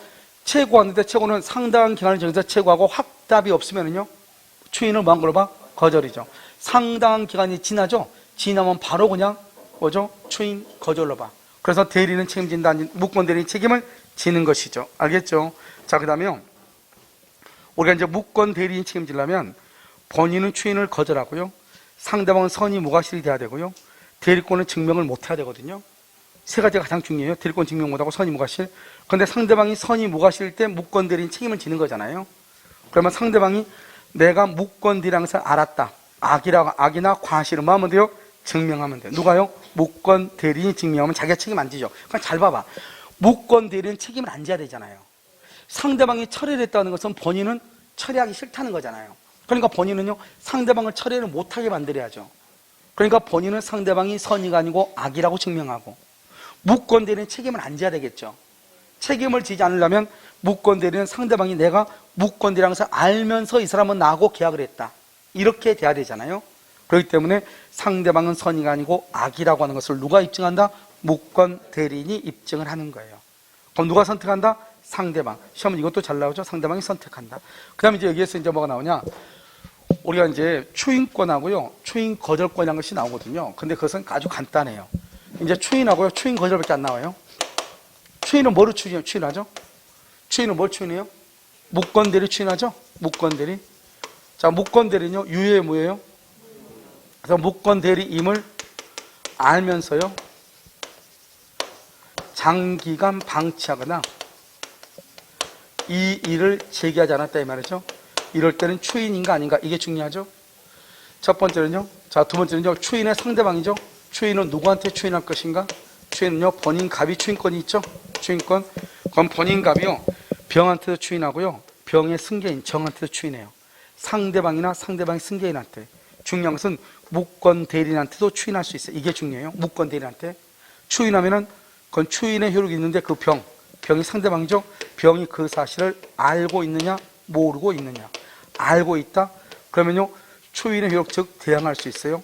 최고하는데, 최고는 상당한 기간을 정해서 최고하고 확답이 없으면요, 추인을 뭐한 걸로 봐? 거절이죠. 상당한 기간이 지나죠? 지나면 바로 그냥 뭐죠? 추인, 거절로 봐. 그래서 대리는 책임진다, 무권 대리인 책임을 지는 것이죠. 알겠죠? 자, 그 다음에요, 우리가 이제 무권 대리인 책임지려면 본인은 추인을 거절하고요, 상대방은 선의 무과실이 돼야 되고요, 대리권은 증명을 못 해야 되거든요. 세 가지가 가장 중요해요. 대리권 증명 못하고 선의 무과실. 그런데 상대방이 선의 무과실일 때 무권 대리인 책임을 지는 거잖아요. 그러면 상대방이 내가 무권 대리인 것을 알았다, 악이나 과실은 뭐 하면 돼요? 증명하면 돼요. 누가요? 무권 대리인이 증명하면 자기가 책임 안 지죠. 그러니까 잘 봐봐. 무권 대리인 책임을 안 져야 되잖아요. 상대방이 처리를 했다는 것은 본인은 처리하기 싫다는 거잖아요. 그러니까 본인은요, 상대방을 처리를 못하게 만들어야죠. 그러니까 본인은 상대방이 선의가 아니고 악이라고 증명하고, 무권 대리인 책임을 안 져야 되겠죠. 책임을 지지 않으려면 무권 대리는 상대방이 내가 무권 대리라는 것을 알면서 이 사람은 나하고 계약을 했다, 이렇게 돼야 되잖아요. 그렇기 때문에 상대방은 선의가 아니고 악이라고 하는 것을 누가 입증한다? 무권 대리인이 입증을 하는 거예요. 그럼 누가 선택한다? 상대방. 시험은 이것도 잘 나오죠? 상대방이 선택한다. 그 다음에 이제 여기에서 이제 뭐가 나오냐? 우리가 이제 추인권하고요, 추인 거절권이라는 것이 나오거든요. 근데 그것은 아주 간단해요. 이제 추인하고요, 추인 거절밖에 안 나와요. 추인은 뭐를 추인하죠? 추인은 뭘 추인해요? 무권 대리 추인하죠? 무권 대리. 자, 무권 대리는요, 유효의 무효예요? 그래서 무권 대리임을 알면서요, 장기간 방치하거나 이 일을 제기하지 않았다, 이 말이죠. 이럴 때는 추인인가 아닌가, 이게 중요하죠. 첫 번째는요, 자, 두 번째는요, 추인의 상대방이죠. 추인은 누구한테 추인할 것인가? 추인은요, 본인갑이 추인권이 있죠. 추인권. 그럼 본인갑이요, 병한테도 추인하고요, 병의 승계인 정한테도 추인해요. 상대방이나 상대방의 승계인한테. 중요한 것은 무권 대리인한테도 추인할 수 있어요. 이게 중요해요. 무권 대리인한테 추인하면은 그건 추인의 효력이 있는데 그 병이 상대방이죠. 병이 그 사실을 알고 있느냐 모르고 있느냐. 알고 있다 그러면요, 추인의 효력, 즉 대항할 수 있어요.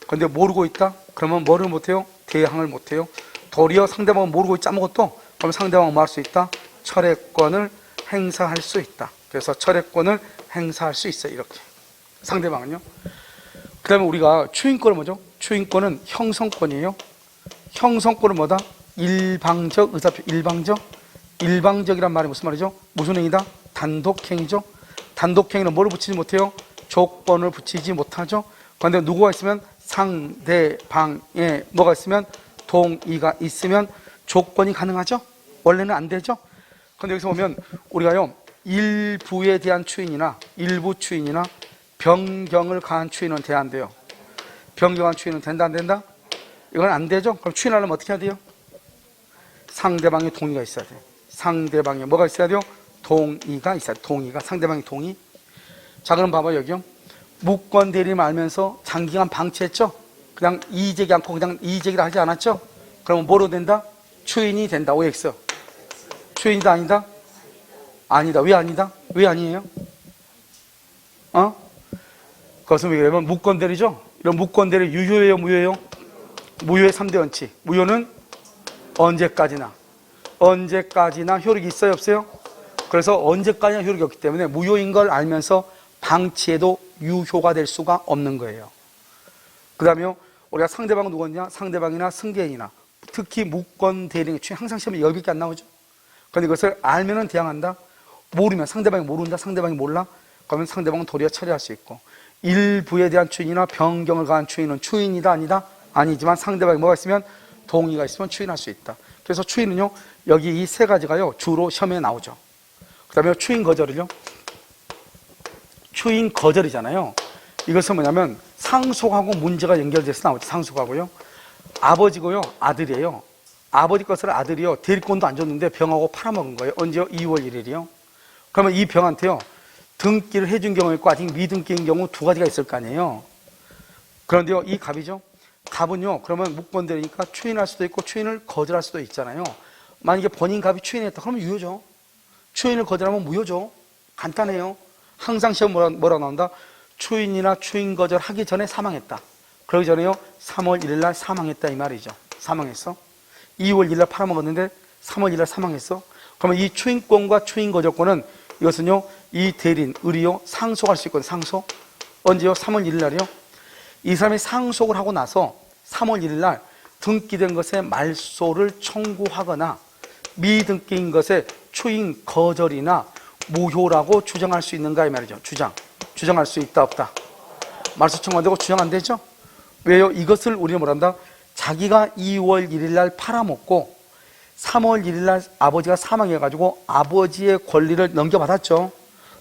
그런데 모르고 있다 그러면 뭐를 못해요? 대항을 못해요. 도리어 상대방은 모르고 있지 아무것도, 그럼 상대방은 뭐 할 수 있다? 철회권을 행사할 수 있다. 그래서 철회권을 행사할 수 있어요. 이렇게. 상대방은요. 그 다음에 우리가 추인권은 뭐죠? 추인권은 형성권이에요. 형성권은 뭐다? 일방적 의사표. 일방적이란 말이 무슨 말이죠? 무슨 행위다? 단독행위죠. 단독행위는 뭐를 붙이지 못해요? 조건을 붙이지 못하죠. 그런데 누구가 있으면, 상대방에 뭐가 있으면, 동의가 있으면 조건이 가능하죠. 원래는 안 되죠. 그런데 여기서 보면 우리가요, 일부에 대한 추인이나 일부 추인이나 변경을 가한 추인은 돼야 안 돼요. 변경한 추인은 된다 안 된다? 이건 안 되죠. 그럼 추인하려면 어떻게 해야 돼요? 상대방의 동의가 있어야 돼요. 상대방에 뭐가 있어야 돼요? 동의가 있어야 돼요. 동의가, 상대방의 동의. 자, 그럼 봐봐 여기요. 무권 대리를 알면서 장기간 방치했죠. 그냥 이의제기 않고 그냥 이의제기를 하지 않았죠. 그러면 뭐로 된다? 추인이 된다. OX. 추인이다 아니다? 아니다. 왜 아니다? 왜 아니에요? 그것은 왜 그러면 무권 대리죠. 이런 무권 대리 유효예요, 무효예요? 무효의 3대 원칙. 무효는 언제까지나 효력이 있어요, 없어요? 그래서 언제까지나 효력이 없기 때문에 무효인 걸 알면서 방치해도 유효가 될 수가 없는 거예요. 그 다음에 우리가 상대방은 누구냐? 상대방이나 승계인이나 특히 무권 대리인 항상 시험에 10개밖에 안 나오죠. 그런데 이것을 알면은 대항한다. 모르면, 상대방이 모른다, 상대방이 몰라, 그러면 상대방은 도리어 처리할 수 있고, 일부에 대한 추인이나 변경을 가한 추인은 추인이다 아니다? 아니지만 상대방이 뭐가 있으면, 동의가 있으면 추인할 수 있다. 그래서 추인은요, 여기 이 세 가지가요 주로 시험에 나오죠. 그 다음에 추인 거절을요, 추인 거절이잖아요. 이것은 뭐냐면 상속하고 문제가 연결돼서 나오죠. 상속하고요, 아버지고요, 아들이에요. 아버지 것을 아들이요, 대리권도 안 줬는데 병하고 팔아먹은 거예요. 언제요? 2월 1일이요. 그러면 이 병한테요, 등기를 해준 경우 있고 아직 미등기인 경우 두 가지가 있을 거 아니에요. 그런데요, 이 갑이죠. 갑은요, 그러면 무권대리니까 추인할 수도 있고 추인을 거절할 수도 있잖아요. 만약에 본인 갑이 추인했다 그러면 유효죠. 추인을 거절하면 무효죠. 간단해요. 항상 시험 뭐라 나온다? 추인이나 추인 거절 하기 전에 사망했다. 그러기 전에요, 3월 1일 날 사망했다 이 말이죠. 사망했어. 2월 1일 날 팔아먹었는데 3월 1일 날 사망했어. 그러면 이 추인권과 추인 거절권은 이것은요, 이 대리인, 의리요, 상속할 수 있거든요. 상속. 언제요? 3월 1일 날이요. 이 사람이 상속을 하고 나서 3월 1일 날 등기된 것에 말소를 청구하거나 미등기인 것에 추인 거절이나 무효라고 주장할 수 있는가 이 말이죠. 주장할 수 있다 없다? 말소 청구 안 되고 주장 안 되죠. 왜요? 이것을 우리는 뭐란다? 자기가 2월 1일 날 팔아먹고 3월 1일 날 아버지가 사망해가지고 아버지의 권리를 넘겨받았죠.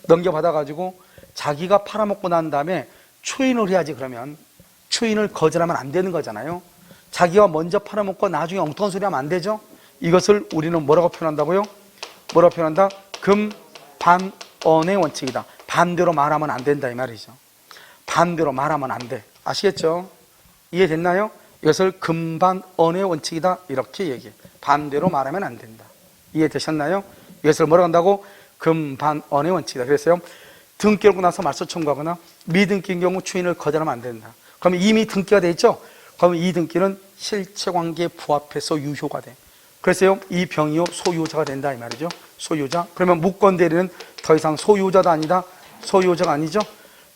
넘겨받아가지고 자기가 팔아먹고 난 다음에 추인을 해야지. 그러면 추인을 거절하면 안 되는 거잖아요. 자기가 먼저 팔아먹고 나중에 엉뚱한 소리 하면 안 되죠. 이것을 우리는 뭐라고 표현한다고요? 뭐라고 표현한다? 금반언의 원칙이다. 반대로 말하면 안 된다 이 말이죠. 반대로 말하면 안 돼. 아시겠죠? 이해됐나요? 이것을 금반언의 원칙이다 이렇게 얘기해. 반대로 말하면 안 된다. 이해되셨나요? 이것을 뭐라고 한다고? 금반언의 원칙이다. 그래서요, 등기를 하고 나서 말소 청구하거나 미등기인 경우 추인을 거절하면 안 된다. 그러면 이미 등기가 돼 있죠? 그러면 이 등기는 실체관계에 부합해서 유효가 돼. 그래서요, 이 병이요 소유자가 된다 이 말이죠. 소유자. 그러면 무권 대리는 더 이상 소유자도 아니다. 소유자가 아니죠.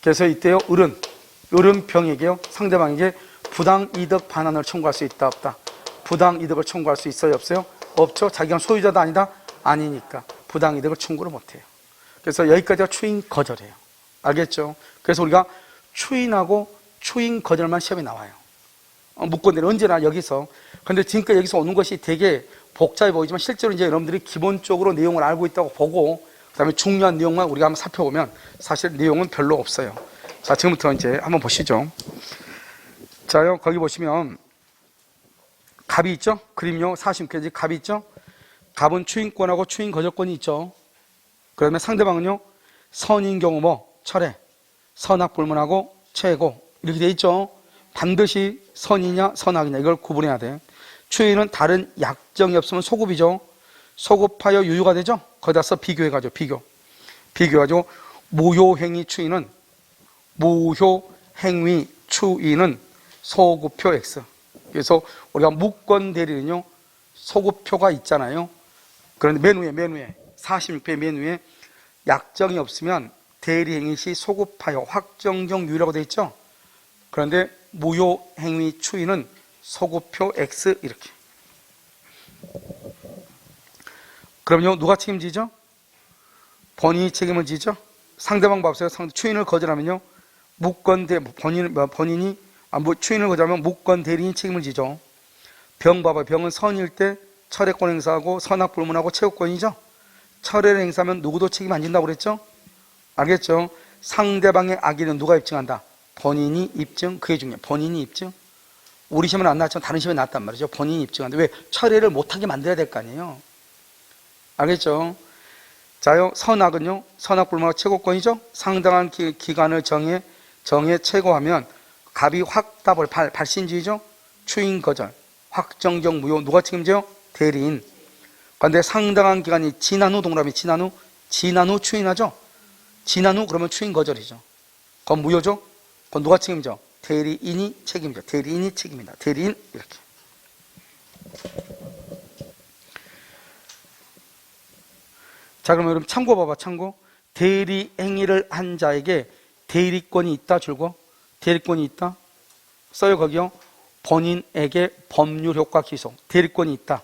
그래서 이때요, 을은 병에게요, 상대방에게 부당이득 반환을 청구할 수 있다 없다? 부당이득을 청구할 수 있어요 없어요? 없죠. 자기가 소유자도 아니다? 아니니까 부당이득을 청구를 못해요. 그래서 여기까지가 추인 거절이에요. 알겠죠? 그래서 우리가 추인하고 추인 거절만 시험에 나와요. 무권대리는 언제나 여기서. 그런데 지금까지 여기서 오는 것이 되게 복잡해 보이지만 실제로 이제 여러분들이 기본적으로 내용을 알고 있다고 보고 그다음에 중요한 내용만 우리가 한번 살펴보면 사실 내용은 별로 없어요. 자, 지금부터 이제 한번 보시죠. 자요, 거기 보시면 갑이 있죠? 그림요, 40페이지 갑이 있죠? 갑은 추인권하고 추인 거절권이 있죠. 그러면 상대방은요, 선인 경우 뭐, 철회, 선악불문하고 최고, 이렇게 돼 있죠? 반드시 선이냐, 선악이냐, 이걸 구분해야 돼. 추인은 다른 약정이 없으면 소급이죠. 소급하여 유효가 되죠? 거기다 써 비교해가지고, 비교해가지고, 무효행위 추인은, 무효행위 추인은 소급표 X. 그래서 우리가 무권 대리는요, 소급표가 있잖아요. 그런데 맨 위에 46회 맨 위에 약정이 없으면 대리행위 시 소급하여 확정적 유효라고 되어 있죠. 그런데 무효행위 추인은 소급표 X 이렇게. 그럼요, 누가 책임지죠? 본인이 책임을 지죠. 상대방 봐보세요. 추인을 거절하면요, 추인을 거절하면 무권 대리인이 책임을 지죠. 병 봐봐요. 병은 선일 때 철회권 행사하고 선악불문하고 채우권이죠. 철회를 행사하면 누구도 책임 안 진다고 그랬죠? 알겠죠? 상대방의 악의는 누가 입증한다? 본인이 입증. 그게 중요해요. 본인이 입증. 우리 시험은 안 나왔지만 다른 시험에 나왔단 말이죠. 본인이 입증한다. 왜? 철회를 못하게 만들어야 될 거 아니에요. 알겠죠? 자요, 선악은요, 선악불문하고 채권권이죠. 상당한 기간을 정해 최고하면 갑이 확답을 발신주의죠. 추인 거절, 확정적 무효. 누가 책임져요? 대리인. 그런데 상당한 기간이 지난 후 동그라미 지난 후 추인하죠. 지난 후 그러면 추인 거절이죠. 그건 무효죠. 그건 누가 책임져? 대리인이 책임져. 대리인이 책임이다. 대리인 이렇게. 자, 그러면 여러분 참고 봐봐. 참고. 대리 행위를 한 자에게 대리권이 있다 줄고, 대리권이 있다 써요. 거기요. 본인에게 법률 효과 기소. 대리권이 있다.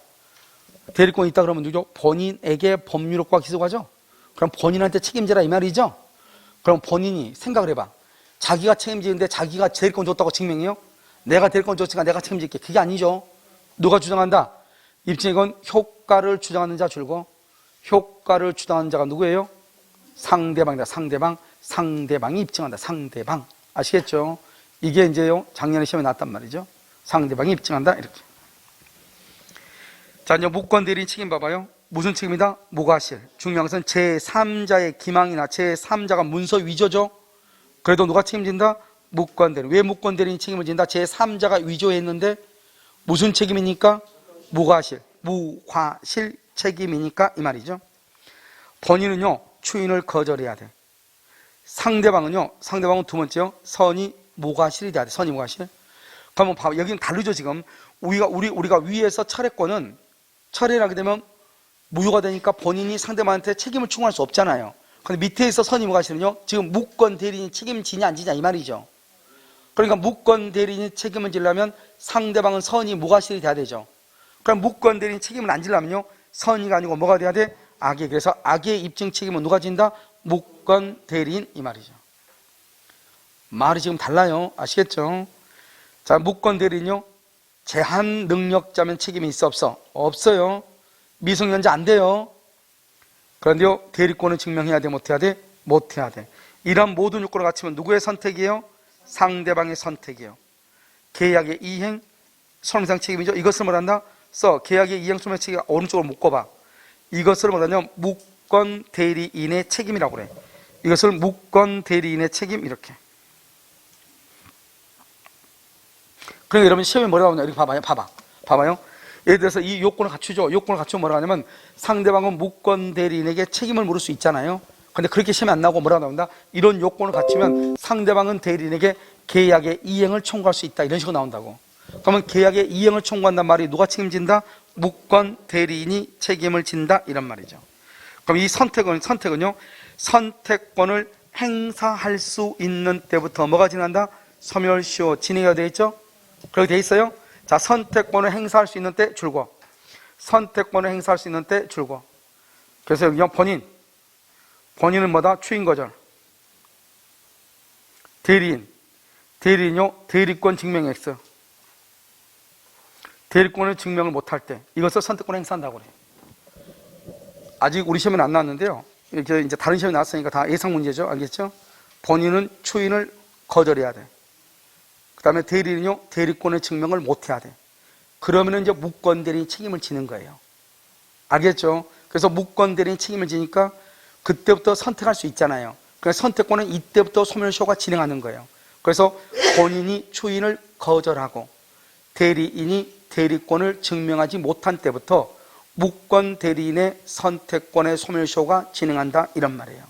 대리권이 있다 그러면 누구죠? 본인에게 법률 효과 기소가죠. 그럼 본인한테 책임지라 이 말이죠. 그럼 본인이 생각을 해봐. 자기가 책임지는데 자기가 대리권 줬다고 증명해요? 내가 대리권 줬으니까 내가 책임질게. 그게 아니죠. 누가 주장한다? 입증이건 효과를 주장하는 자 줄고, 효과를 주장하는 자가 누구예요? 상대방이다. 상대방이 입증한다. 상대방. 아시겠죠? 이게 이제요, 작년에 시험에 나왔단 말이죠. 상대방이 입증한다. 이렇게. 자, 이제 무권 대리인 책임 봐봐요. 무슨 책임이다? 무과실. 중요한 것은 제3자의 기망이나 제3자가 문서 위조죠. 그래도 누가 책임진다? 무권 대리인. 왜 무권 대리인이 책임을 진다? 제3자가 위조했는데 무슨 책임이니까? 무과실 책임이니까 이 말이죠. 본인은요, 추인을 거절해야 돼. 상대방은 두 번째요, 선이 무과실이 돼야 돼. 선이 무과실. 그러면 봐봐. 여기는 다르죠, 지금. 우리가 위에서 철회권은 철회를 하게 되면 무효가 되니까 본인이 상대방한테 책임을 추궁할 수 없잖아요. 근데 밑에 있어 선이 무과실은요, 지금 무권 대리인이 책임지냐 안 지냐 이 말이죠. 그러니까 무권 대리인이 책임을 지려면 상대방은 선이 무과실이 돼야 되죠. 그럼 무권 대리인 책임을 안 지려면요, 선이가 아니고 뭐가 돼야 돼? 악의. 그래서 악의 입증 책임은 누가 진다? 무권 대리인 이 말이죠. 말이 지금 달라요. 아시겠죠? 자, 무권 대리인요, 제한 능력자면 책임이 있어 없어? 없어요. 미성년자 안 돼요. 그런데요, 대리권을 증명해야 돼, 못해야 돼? 못해야 돼. 이런 모든 요건을 갖추면 누구의 선택이에요? 상대방의 선택이에요. 계약의 이행, 손해배상 책임이죠. 이것을 뭐란다? 계약의 이행 손해배상 책임 오른쪽으로 묶어봐. 이것을 뭐라냐면 무권 대리인의 책임이라고 그래. 이것을 무권 대리인의 책임 이렇게. 그러니까 여러분 시험에 뭐라고 하냐? 이렇게 봐봐요. 예를 들어서 이 요건을 갖추죠. 요건을 갖추면 뭐라고 하냐면 상대방은 무권 대리인에게 책임을 물을 수 있잖아요. 근데 그렇게 시험에 안 나오고 뭐라고 나온다? 이런 요건을 갖추면 상대방은 대리인에게 계약의 이행을 청구할 수 있다. 이런 식으로 나온다고. 그러면 계약의 이행을 청구한단 말이 누가 책임진다? 무권 대리인이 책임을 진다. 이런 말이죠. 그럼 이 선택은요, 선택권을 행사할 수 있는 때부터 뭐가 지난다? 소멸시효 진행이 되어 있죠? 그렇게 되어 있어요? 자, 선택권을 행사할 수 있는 때 줄고, 선택권을 행사할 수 있는 때 줄고. 그래서 여기 본인은 뭐다? 추인 거절. 대리인요, 대리권 증명 X. 대리권을 증명을 못할 때 이것을 선택권을 행사한다고 그래요. 아직 우리 시험에는 안 나왔는데요, 이렇게 이제 다른 시험에 나왔으니까 다 예상 문제죠. 알겠죠? 본인은 추인을 거절해야 돼. 다음에 대리는요, 대리권의 증명을 못 해야 돼. 그러면은 이제 무권 대리인이 책임을 지는 거예요. 알겠죠? 그래서 무권 대리인이 책임을 지니까 그때부터 선택할 수 있잖아요. 그래서 선택권은 이때부터 소멸시효가 진행하는 거예요. 그래서 본인이 추인을 거절하고 대리인이 대리권을 증명하지 못한 때부터 무권 대리인의 선택권의 소멸시효가 진행한다, 이런 말이에요.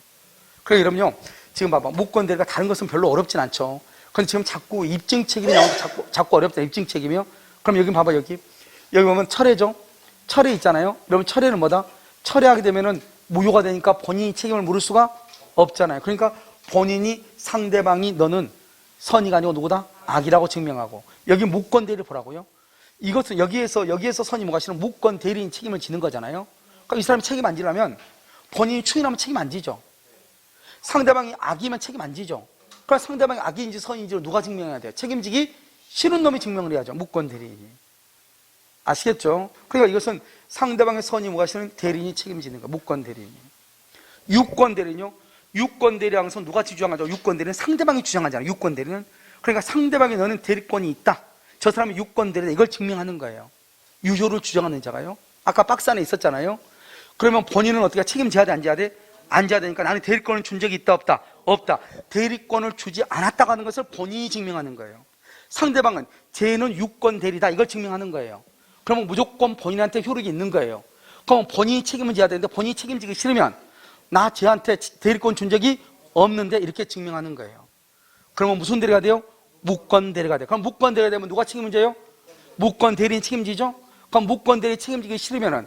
그래, 여러분요, 지금 봐봐. 무권 대리가 다른 것은 별로 어렵진 않죠. 근데 지금 자꾸 입증 책임이 나오면 자꾸 어렵다, 입증 책임이요. 그럼 여기 봐봐, 여기 보면 철회죠. 철회 있잖아요. 여러분, 철회는 뭐다? 철회하게 되면은 무효가 되니까 본인이 책임을 물을 수가 없잖아요. 그러니까 본인이 상대방이 너는 선이가 아니고 누구다? 악이라고 증명하고, 여기 무권 대리를 보라고요. 이것은 여기에서 선이 뭐가 싫으면 무권 대리인 책임을 지는 거잖아요. 그러니까 이 사람이 책임 안 지려면 본인이 추인하면 책임 안 지죠. 상대방이 악이면 책임 안 지죠. 그러니까 상대방이 악인지 선인지를 누가 증명해야 돼요? 책임지기 싫은 놈이 증명을 해야죠. 무권 대리인이. 아시겠죠? 그러니까 이것은 상대방의 선이 뭐가 싫으면 대리인이 책임지는 거예요. 무권 대리인이. 유권 대리는요, 유권 대리 항상 누가 주장하죠? 유권 대리는 상대방이 주장하잖아요. 유권 대리는. 그러니까 상대방이 너는 대리권이 있다, 저 사람은 유권 대리다, 이걸 증명하는 거예요. 유효를 주장하는 자가요. 아까 박스 안에 있었잖아요. 그러면 본인은 어떻게 책임져야 돼, 안 져야 돼? 안 져야 되니까 나는 대리권을 준 적이 있다, 없다? 없다. 대리권을 주지 않았다고 하는 것을 본인이 증명하는 거예요. 상대방은 쟤는 유권 대리다, 이걸 증명하는 거예요. 그러면 무조건 본인한테 효력이 있는 거예요. 그럼 본인이 책임을 져야 되는데 본인이 책임지기 싫으면 나 쟤한테 대리권 준 적이 없는데, 이렇게 증명하는 거예요. 그러면 무슨 대리가 돼요? 무권 대리가 돼요. 그럼 무권 대리가 되면 누가 책임을 져요? 무권 대리인 책임지죠? 그럼 무권 대리 책임지기 싫으면은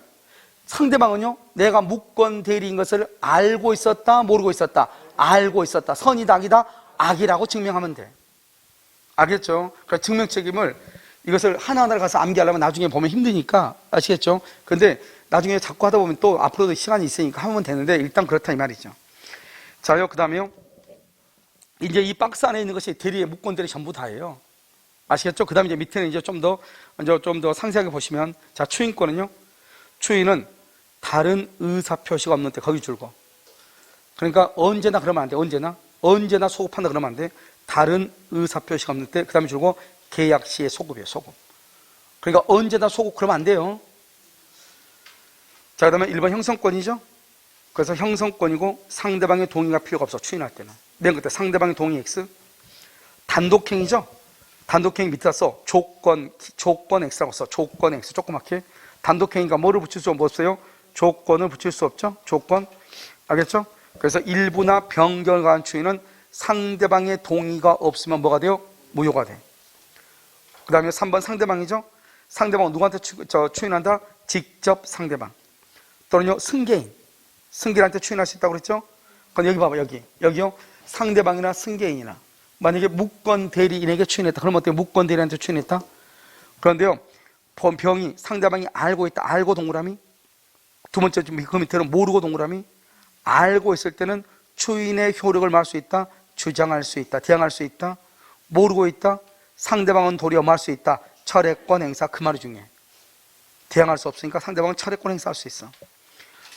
상대방은요, 내가 무권 대리인 것을 알고 있었다, 모르고 있었다? 알고 있었다. 선이다, 악이다? 악이라고 증명하면 돼. 알겠죠? 그러니까 증명 책임을, 이것을 하나하나 가서 암기하려면 나중에 보면 힘드니까, 아시겠죠? 근데 나중에 자꾸 하다 보면 또 앞으로도 시간이 있으니까 하면 되는데, 일단 그렇다, 이 말이죠. 자요, 그 다음에요, 이제 이 박스 안에 있는 것이 대리의 무권들이 전부 다예요. 아시겠죠? 그 다음에 이제 밑에는 이제 좀 더 상세하게 보시면, 자, 추인권은요, 추인은 다른 의사 표시가 없는 때 거기 줄고, 그러니까 언제나 그러면 안 돼. 언제나 소급한다 그러면 안 돼. 다른 의사 표시가 없는 때, 그 다음에 줄고 계약 시의 소급이에요, 소급. 그러니까 언제나 소급 그러면 안 돼요. 자, 그 다음에 1번 형성권이죠. 그래서 형성권이고 상대방의 동의가 필요가 없어, 추인할 때는. 맨 끝에 상대방의 동의 X. 단독행위죠. 단독행위 밑에다 써. 조건 X라고 써. 조건 X 조그맣게. 단독행위가 뭐를 붙일 수 없어요? 조건을 붙일 수 없죠. 조건. 알겠죠? 그래서 일부나 변경을 가한 추인은 상대방의 동의가 없으면 뭐가 돼요? 무효가 돼. 그 다음에 3번 상대방이죠. 상대방은 누구한테 추인한다? 직접 상대방. 또는요, 승계인한테 추인할 수 있다고 그랬죠? 그럼 여기 봐봐, 여기요. 상대방이나 승계인이나 만약에 무권 대리인에게 추인했다. 그럼 어때요? 무권 대리인한테 추인했다. 그런데요, 병이 상대방이 알고 있다. 알고 동그라미. 두 번째, 그 밑에는 모르고 동그라미. 알고 있을 때는 추인의 효력을 말할 수 있다. 주장할 수 있다. 대항할 수 있다. 모르고 있다. 상대방은 도리어 말할 수 있다. 철회권 행사. 그 말이 중요해. 대항할 수 없으니까 상대방은 철회권 행사할 수 있어.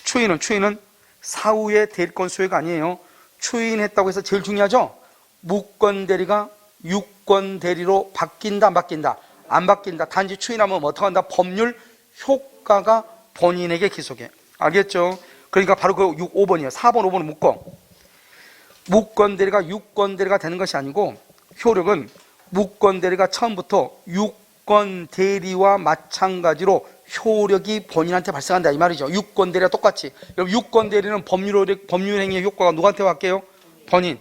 추인은 사후의 대리권 수요가 아니에요. 추인했다고 해서 제일 중요하죠. 무권 대리가 유권 대리로 바뀐다, 안 바뀐다? 안 바뀐다. 단지 추인하면 어떻게 한다? 법률 효과가 본인에게 기속해. 알겠죠? 그러니까 바로 그 5번이에요. 4번, 5번은 묶어. 무권 대리가 유권 대리가 되는 것이 아니고, 효력은 무권 대리가 처음부터 유권 대리와 마찬가지로 효력이 본인한테 발생한다, 이 말이죠. 유권 대리와 똑같이. 여러분, 유권 대리는 법률 행위의 효과가 누구한테 갈게요? 본인.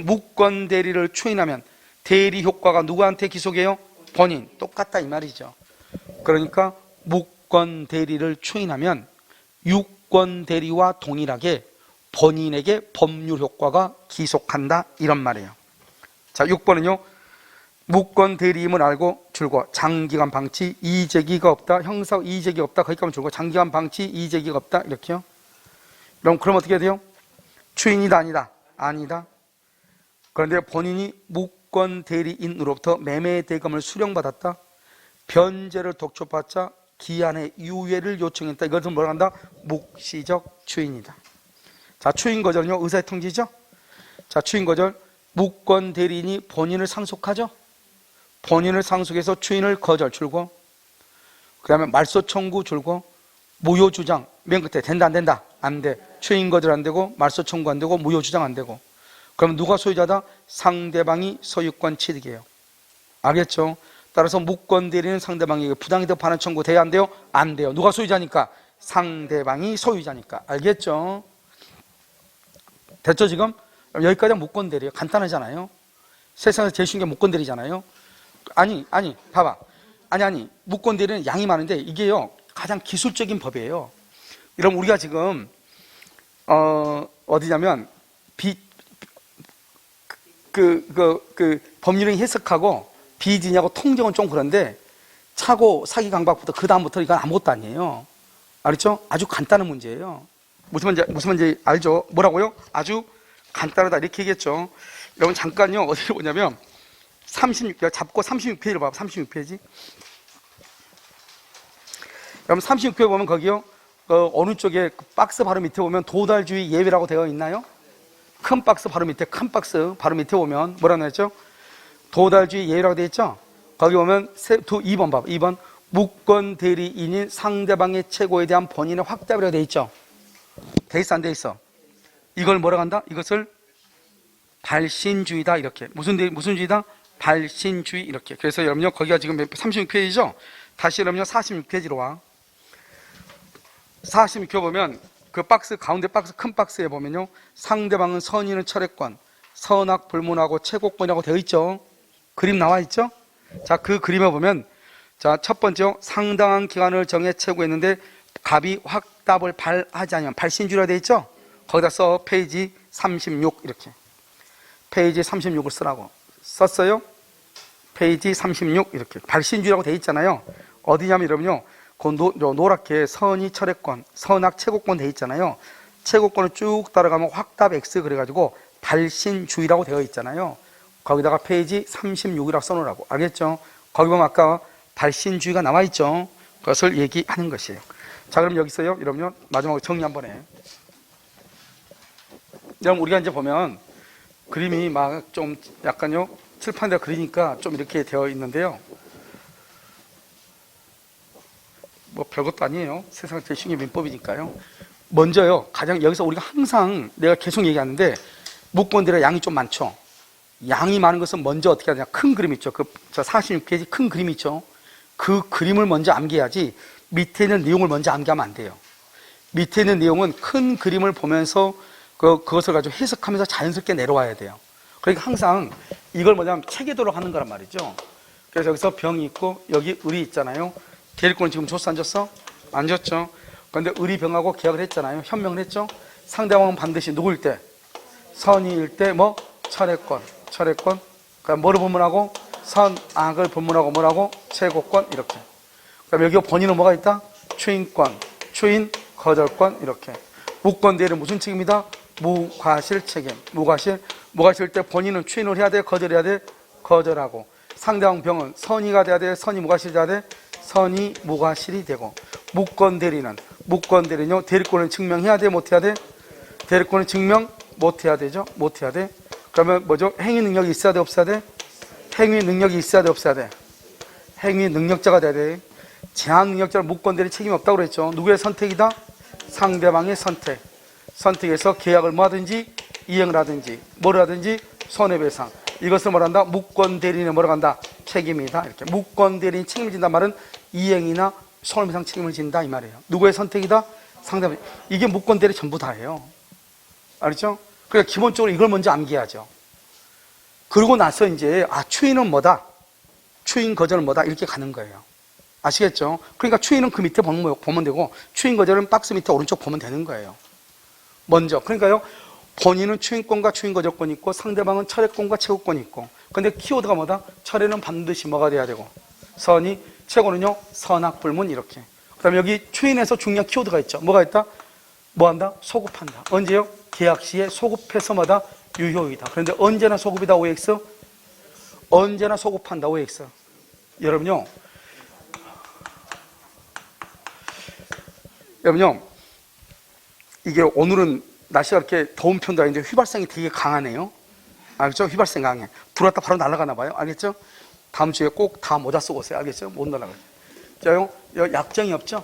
무권 대리를 추인하면 대리 효과가 누구한테 기속해요? 본인. 똑같다, 이 말이죠. 그러니까 무권 대리를 추인하면 유권 대리와 동일하게 본인에게 법률 효과가 기속한다, 이런 말이에요. 자, 6번은요. 무권 대리임을 알고 줄고 장기간 방치, 이의제기가 없다. 형사 이의제기가 없다. 거기까지 줄고 장기간 방치, 이의제기가 없다. 이렇게요. 그럼 어떻게 해야 돼요? 추인이다, 아니다? 아니다. 그런데 본인이 무권 대리인으로부터 매매 대금을 수령받았다. 변제를 독촉받자 기한의 유예를 요청했다. 이것은 뭐라 한다? 묵시적 추인이다. 자, 추인 거절은요, 의사의 통지죠? 자, 추인 거절. 무권 대리인이 본인을 상속하죠? 본인을 상속해서 추인을 거절 줄고, 그 다음에 말소 청구 줄고, 무효 주장 맨 끝에 된다 안 된다? 안 돼. 추인 거절 안 되고 말소 청구 안 되고 무효 주장 안 되고. 그럼 누가 소유자다? 상대방이 소유권 취득이에요. 알겠죠? 따라서 무권 대리는 상대방에게 부당이득 반환 청구 돼야 안 돼요? 안 돼요. 누가 소유자니까? 상대방이 소유자니까. 알겠죠? 됐죠 지금? 여기까지 무권 대리예요. 간단하잖아요. 세상에서 제일 쉬운 게 무권 대리잖아요. 아니 봐봐. 아니 무권 대리는 양이 많은데 이게요 가장 기술적인 법이에요. 이러면 우리가 지금 어디냐면 법률을 해석하고 비진하고 통정은 좀 그런데 차고 사기 강박부터 그 다음부터 이건 아무것도 아니에요. 알겠죠? 아주 간단한 문제예요. 무슨 말인지 알죠? 뭐라고요? 아주 간단하다 이렇게 얘기했죠. 여러분 잠깐요 어디를 보냐면 36페이지 잡고 36페이지를 봐봐. 36페이지. 여러분 36페이지 보면 거기요 어느 쪽에 박스 바로 밑에 보면 도달주의 예외라고 되어 있나요? 큰 박스 바로 밑에 보면 뭐라고 했죠? 도달주의 예외라고 되어 있죠? 거기 보면 2번 봐봐. 2번 무권 대리인인 상대방의 최고에 대한 본인의 확답이라고 되어 있죠? 돼 있어 안 돼 있어? 이걸 뭐라고 한다? 이것을 발신주의다 이렇게. 무슨 주의다? 발신주의 이렇게. 그래서 여러분요 거기가 지금 36페이지죠? 다시 여러분요 46페이지로 와. 46회 보면 그 박스 가운데 박스 큰 박스에 보면요 상대방은 선인은 철회권, 선악 불문하고 채고권이라고 되어 있죠. 그림 나와 있죠. 자, 그 그림에 보면 자, 첫 번째요 상당한 기간을 정해 채고했는데 갑이 확답을 발하지 않으면 발신주의라 되어 있죠. 거기다 써 페이지 36 이렇게. 페이지 36을 쓰라고 썼어요. 페이지 36 이렇게 발신주의라고 되어 있잖아요. 어디냐면 여러분요 그 노랗게 선의 철회권, 선악 채고권 돼 있잖아요. 채고권을 쭉 따라가면 확답 X 그래가지고 발신주의라고 되어 있잖아요. 거기다가 페이지 36이라고 써놓으라고. 알겠죠? 거기 보면 아까 발신주의가 나와 있죠. 그것을 얘기하는 것이에요. 자, 그럼 여기서요. 여러분요 마지막으로 정리 한번 해. 여러분 우리가 이제 보면 그림이 막 좀 약간요 칠판에다 그리니까 좀 이렇게 되어 있는데요. 뭐 별것도 아니에요. 세상 제일 쉬운 게 민법이니까요. 먼저요 가장 여기서 우리가 항상 내가 계속 얘기하는데 무권들의 양이 좀 많죠. 양이 많은 것은 먼저 어떻게 하냐. 큰 그림 있죠. 저 46페이지 큰 그림 있죠. 그 그림을 먼저 암기해야지 밑에 있는 내용을 먼저 암기하면 안 돼요. 밑에 있는 내용은 큰 그림을 보면서 그것을 가지고 해석하면서 자연스럽게 내려와야 돼요. 그러니까 항상 이걸 뭐냐면 체계도록 하는 거란 말이죠. 그래서 여기서 병이 있고 여기 을이 있잖아요. 대리권은 지금 줬어 안 줬어? 안 줬죠. 그런데 을이 병하고 계약을 했잖아요. 현명을 했죠. 상대방은 반드시 누구일 때? 선의일 때 뭐? 철회권. 그러니까 뭐를 본문하고? 선악을 본문하고 뭐라고? 채고권 이렇게. 그럼 여기 본인은 뭐가 있다? 추인권, 추인, 거절권 이렇게. 무권 대리는 무슨 책임이다? 무과실 책임. 무과실 때 본인은 추인을 해야 돼? 거절해야 돼? 거절하고. 상대방 병은 선의가 돼야 돼? 선의 무과실이 돼야 돼? 선의 무과실이 되고. 무권 대리는요 대리권을 증명해야 돼? 못해야 돼? 대리권을 증명 못해야 되죠? 못해야 돼. 그러면 뭐죠? 행위 능력이 있어야 돼? 없어야 돼? 행위 능력이 있어야 돼? 없어야 돼? 행위 능력자가 돼야 돼. 제한 능력자는 무권 대리 책임이 없다고 그랬죠. 누구의 선택이다? 상대방의 선택. 선택해서 계약을 뭐하든지 이행을 하든지 뭐를 하든지 손해배상. 이것을 뭐란다? 무권 대리인의 뭐라고 한다? 책임이다. 이렇게. 무권 대리인 책임을 진단 말은 이행이나 손해배상 책임을 진다 이 말이에요. 누구의 선택이다? 상대방. 이게 무권 대리 전부 다예요. 알겠죠? 그러니까 기본적으로 이걸 먼저 암기하죠. 그러고 나서 이제 추인은 뭐다? 추인 거절은 뭐다? 이렇게 가는 거예요. 아시겠죠? 그러니까 추인은 그 밑에 보면 되고 추인 거절은 박스 밑에 오른쪽 보면 되는 거예요. 먼저. 그러니까요. 본인은 추인권과 추인 거절권이 있고 상대방은 철회권과 채고권이 있고. 근데 키워드가 뭐다? 철회는 반드시 뭐가 돼야 되고 선의, 채고는요 선악 불문 이렇게. 그다음에 여기 추인에서 중요한 키워드가 있죠. 뭐가 있다? 뭐한다? 소급한다. 언제요? 계약 시에 소급해서 뭐다? 유효이다. 그런데 언제나 소급이다 OX? 언제나 소급한다 OX. 여러분요 이게 오늘은 날씨가 이렇게 더운 편도 아닌데 휘발성이 되게 강하네요. 알겠죠? 휘발성 강해. 들어왔다 바로 날아가나 봐요. 알겠죠? 다음 주에 꼭 다 모자 쓰고 오세요. 알겠죠? 못 날아가요. 자요, 약정이 없죠?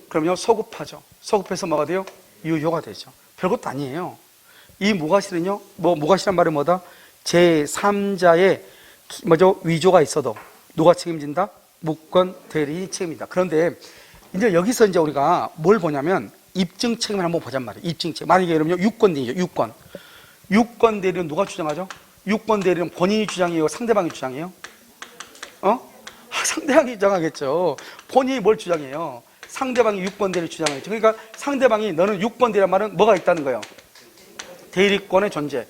그럼요, 소급하죠. 소급해서 뭐가 돼요? 유효가 되죠. 별것도 아니에요. 이 무과실은요, 무과실한 말이 뭐다? 제3자의 위조가 있어도 누가 책임진다? 무권 대리인이 책임진다. 그런데 이제 여기서 이제 우리가 뭘 보냐면 입증 책임을 한번 보잔 말이에요. 입증 책임. 만약에 그러면 유권 대리죠. 유권 대리는 누가 주장하죠? 유권 대리는 본인이 주장이에요? 상대방이 주장이에요? 상대방이 주장하겠죠. 본인이 뭘 주장해요? 상대방이 유권 대리를 주장하겠죠. 그러니까 상대방이 너는 유권 대리란 말은 뭐가 있다는 거예요? 대리권의 존재.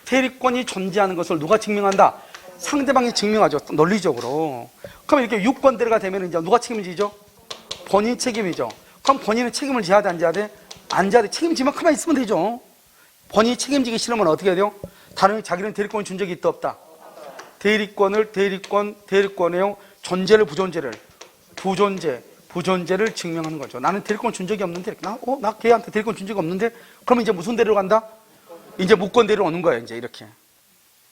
대리권이 존재하는 것을 누가 증명한다? 상대방이 증명하죠. 논리적으로. 그럼 이렇게 유권 대리가 되면 이제 누가 책임지죠? 본인 책임이죠. 그럼 본인은 책임을 져야 돼, 안 져야 돼? 안 져야 돼. 책임지면 가만히 있으면 되죠. 본인이 책임지기 싫으면 어떻게 해야 돼요? 다른 자기는 대리권을 준 적이 있다, 없다? 대리권의 존재를 부존재를 증명하는 거죠. 나는 대리권 준 적이 없는데, 나 걔한테 대리권 준 적이 없는데, 그러면 이제 무슨 대리로 간다? 이제 무권 대리로 오는 거예요, 이제 이렇게.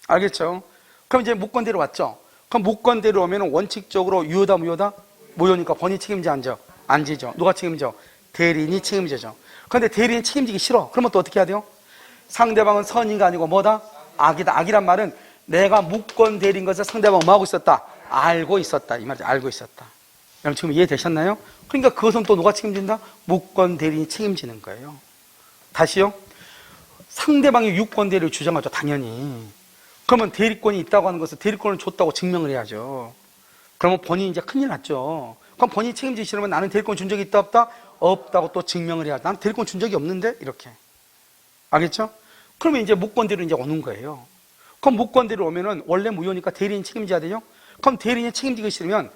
알겠죠? 그럼 이제 무권 대리로 왔죠? 그럼 무권 대리로 오면 원칙적으로 유효다, 무효다? 무효니까 본인이 책임지, 안 지죠. 누가 책임져? 대리인이 책임지죠. 그런데 대리인이 책임지기 싫어. 그러면 또 어떻게 해야 돼요? 상대방은 선의가 아니고 뭐다? 악이다. 악이란 말은 내가 무권 대리인 것을 상대방은 뭐하고 있었다? 알고 있었다. 이 말이죠. 알고 있었다. 여러분 지금 이해되셨나요? 그러니까 그것은 또 누가 책임진다? 무권 대리인이 책임지는 거예요. 다시요. 상대방이 유권 대리를 주장하죠. 당연히. 그러면 대리권이 있다고 하는 것은 대리권을 줬다고 증명을 해야죠. 그러면 본인이 이제 큰일 났죠. 그럼 본인이 책임지기 싫으면 나는 대리권 준 적이 있다, 없다? 없다고 또 증명을 해야죠. 나는 대리권 준 적이 없는데? 이렇게. 알겠죠? 그러면 이제 무권 대리로 이제 오는 거예요. 그럼 무권 대리로 오면은 원래 무효니까 대리인 책임져야 돼요? 그럼 대리인이 책임지기 싫으면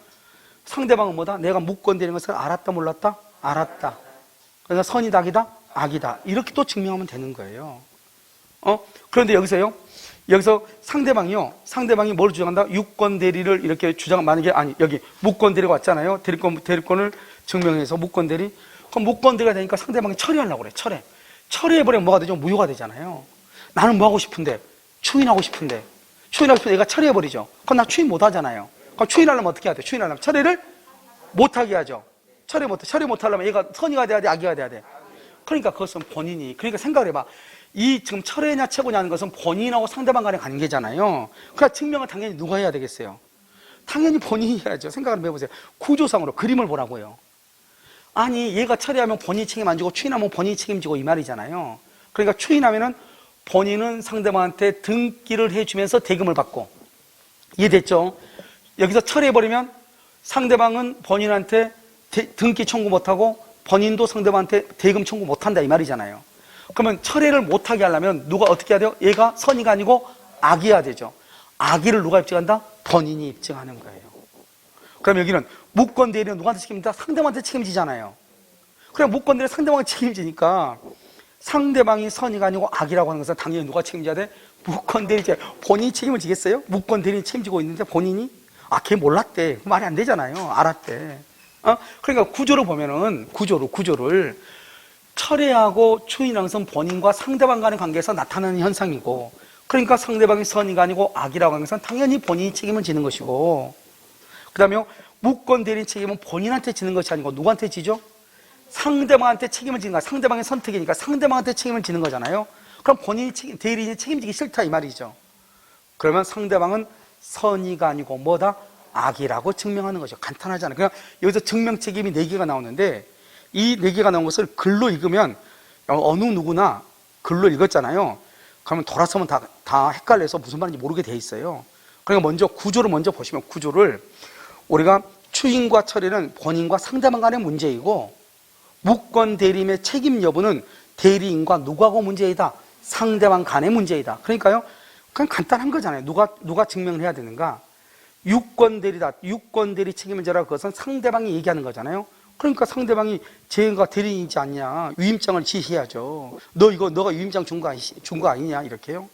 상대방은 뭐다? 내가 무권 대리인 것을 알았다, 몰랐다? 알았다. 그러니까 선이다, 악이다? 악이다. 이렇게 또 증명하면 되는 거예요. 그런데 여기서 상대방이 뭘 주장한다? 유권 대리를 이렇게 만약에, 여기 무권 대리가 왔잖아요. 대리권을 증명해서 무권 대리. 그럼 무권 대리가 되니까 상대방이 처리하려고 그래, 처리해버리면 뭐가 되죠? 무효가 되잖아요. 나는 뭐 하고 싶은데? 추인하고 싶은데 얘가 처리해버리죠. 그럼 나 추인 못 하잖아요. 그럼 추인하려면 어떻게 해야 돼? 추인하려면 처리를 못하게 하죠. 처리 못하려면 얘가 선의가 돼야 돼, 악의가 돼야 돼? 그러니까 그것은 본인이, 그러니까 생각을 해봐. 이 지금 철회냐 채고냐 하는 것은 본인하고 상대방 간의 관계잖아요. 그러니까 증명을 당연히 누가 해야 되겠어요? 당연히 본인이 해야죠. 생각을 해보세요. 구조상으로 그림을 보라고요. 아니 얘가 처리하면 본인이 책임 안 지고 추인하면 본인이 책임지고 이 말이잖아요. 그러니까 추인하면은 본인은 상대방한테 등기를 해주면서 대금을 받고, 이해됐죠? 여기서 처리해버리면 상대방은 본인한테 등기 청구 못하고 본인도 상대방한테 대금 청구 못한다 이 말이잖아요. 그러면 철회를 못하게 하려면 누가 어떻게 해야 돼요? 얘가 선의가 아니고 악의야 되죠. 악의를 누가 입증한다? 본인이 입증하는 거예요. 그럼 여기는 무권 대리는 누구한테 책임진다? 상대방한테 책임지잖아요. 그럼 무권 대리는 상대방한테 책임지니까 상대방이 선의가 아니고 악이라고 하는 것은 당연히 누가 책임져야 돼? 무권 대리. 본인이 책임을 지겠어요? 무권 대리는 책임지고 있는데 본인이? 걔 몰랐대. 말이 안 되잖아요. 알았대. 그러니까 구조를 보면은 구조를 철회하고 추인하는 것은 본인과 상대방 간의 관계에서 나타나는 현상이고, 그러니까 상대방이 선의가 아니고 악이라고 하는 것은 당연히 본인이 책임을 지는 것이고, 그 다음에 무권 대리인 책임은 본인한테 지는 것이 아니고 누구한테 지죠? 상대방한테 책임을 지는 거야. 상대방의 선택이니까 상대방한테 책임을 지는 거잖아요. 그럼 대리인이 책임지기 싫다 이 말이죠. 그러면 상대방은 선의가 아니고 뭐다? 악이라고 증명하는 거죠. 간단하잖아요. 그냥 여기서 증명 책임이 4개가 나오는데, 이 4개가 나온 것을 글로 읽으면 어느 누구나 글로 읽었잖아요. 그러면 돌아서면 다 헷갈려서 무슨 말인지 모르게 돼 있어요. 그러니까 먼저 구조를 보시면, 구조를 우리가 추인과 처리는 본인과 상대방 간의 문제이고, 무권 대리인의 책임 여부는 대리인과 누구하고 문제이다? 상대방 간의 문제이다. 그러니까요, 그냥 간단한 거잖아요. 누가 증명을 해야 되는가? 유권 대리다. 유권 대리 책임을 져라. 그것은 상대방이 얘기하는 거잖아요. 그러니까 상대방이 쟤가 대리인이지 않냐, 위임장을 지시해야죠. 너가 위임장 준 거 아니냐, 이렇게요.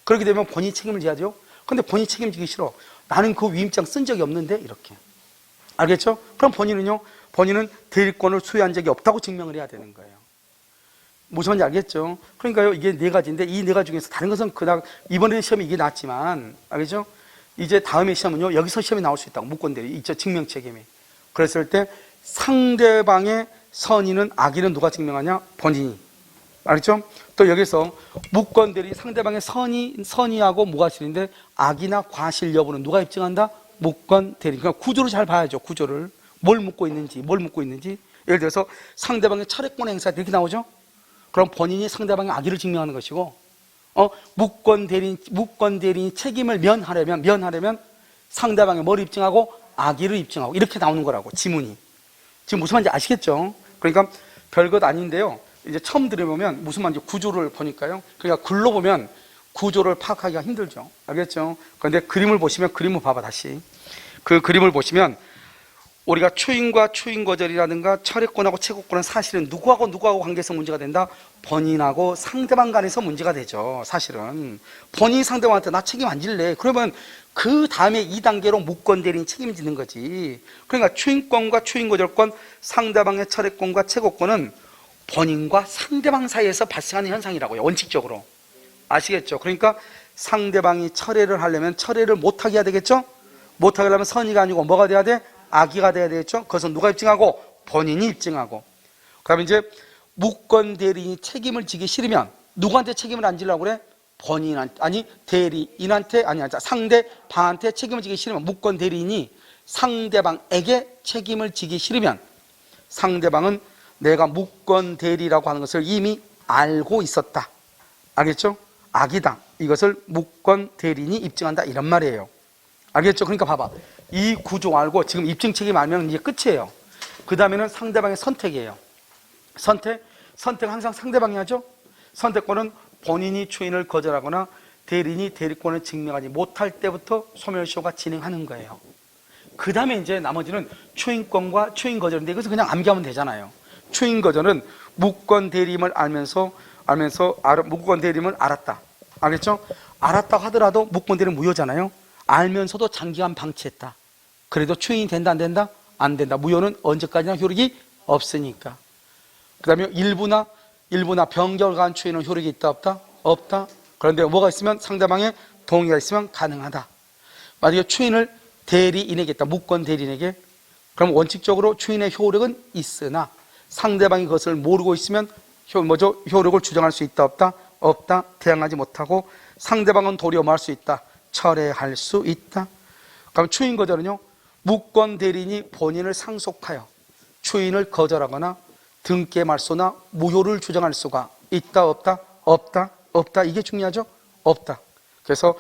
그렇게 되면 본인이 책임을 져야죠. 근데 본인이 책임지기 싫어. 나는 그 위임장 쓴 적이 없는데, 이렇게. 알겠죠? 그럼 본인은 대리권을 수여한 적이 없다고 증명을 해야 되는 거예요. 무슨 말인지 알겠죠? 그러니까요, 이게 4가지인데, 이 4가지 중에서 다른 것은 그냥, 이번에는 시험이 이게 나왔지만, 알겠죠? 이제 다음에 시험은요, 여기서 시험이 나올 수 있다고. 무권대리 있죠, 증명책임이. 그랬을 때 상대방의 선의는 악의는 누가 증명하냐? 본인이. 알겠죠? 또 여기서 무권대리 상대방의 선의하고 무과실인데 악이나 과실 여부는 누가 입증한다? 무권대리. 그러니까 구조를 잘 봐야죠. 구조를. 뭘 묻고 있는지. 예를 들어서 상대방의 철회권 행사 이렇게 나오죠? 그럼 본인이 상대방의 악의를 증명하는 것이고, 무권대리인이 책임을 면하려면 상대방의 뭘 입증하고? 악의를 입증하고. 이렇게 나오는 거라고, 지문이. 지금 무슨 말인지 아시겠죠? 그러니까 별것 아닌데요. 이제 처음 들어보면 무슨 말인지 구조를 보니까요. 그러니까 글로 보면 구조를 파악하기가 힘들죠. 알겠죠? 그런데 그림을 보시면, 그림을 봐봐, 다시. 그 그림을 보시면 우리가 초인과 초인거절이라든가 철회권하고 채권은 사실은 누구하고 관계에서 문제가 된다? 본인하고 상대방 간에서 문제가 되죠. 사실은 본인이 상대방한테 나 책임 안 질래, 그러면 그 다음에 2단계로 무권대리인이 책임을 지는 거지. 그러니까 초인권과 초인거절권, 상대방의 철회권과 채권은 본인과 상대방 사이에서 발생하는 현상이라고요, 원칙적으로. 아시겠죠? 그러니까 상대방이 철회를 하려면 철회를 못하게 해야 되겠죠? 못하게 하려면 선의가 아니고 뭐가 돼야 돼? 악의가 돼야 되겠죠? 그것은 누가 입증하고? 본인이 입증하고. 그러면 이제 무권대리인이 책임을 지기 싫으면 누구한테 책임을 안 지려고 그래? 상대방한테 책임을 지기 싫으면, 무권대리인이 상대방에게 책임을 지기 싫으면 상대방은 내가 무권대리라고 하는 것을 이미 알고 있었다. 알겠죠? 악이다. 이것을 무권대리인이 입증한다, 이런 말이에요. 알겠죠? 그러니까 봐봐. 이 구조 알고 지금 입증 책임 알면 이제 끝이에요. 그 다음에는 상대방의 선택이에요. 선택 항상 상대방이 하죠? 선택권은 본인이 초인을 거절하거나 대리인이 대리권을 증명하지 못할 때부터 소멸시효가 진행하는 거예요. 그 다음에 이제 나머지는 초인권과 초인거절인데 이것은 그냥 암기하면 되잖아요. 초인거절은 무권대리임을 무권대리임을 알았다. 알겠죠? 알았다고 하더라도 무권대리는 무효잖아요. 알면서도 장기간 방치했다. 그래도 초인이 된다, 안 된다? 안 된다. 무효는 언제까지나 효력이 없으니까. 그 다음에 일부나 변경을 가한 초인은 효력이 있다, 없다? 없다. 그런데 뭐가 있으면, 상대방의 동의가 있으면 가능하다. 만약에 초인을 대리인에게 했다, 무권대리인에게, 그럼 원칙적으로 초인의 효력은 있으나 상대방이 그것을 모르고 있으면 효력을 주장할 수 있다, 없다? 없다. 대항하지 못하고 상대방은 도리어 뭐 할 수 있다? 철회할 수 있다. 그럼 초인거절은요, 무권대리인이 본인을 상속하여 초인을 거절하거나 등께 말소나 무효를 주장할 수가 있다, 없다? 없다. 없다. 이게 중요하죠? 없다. 그래서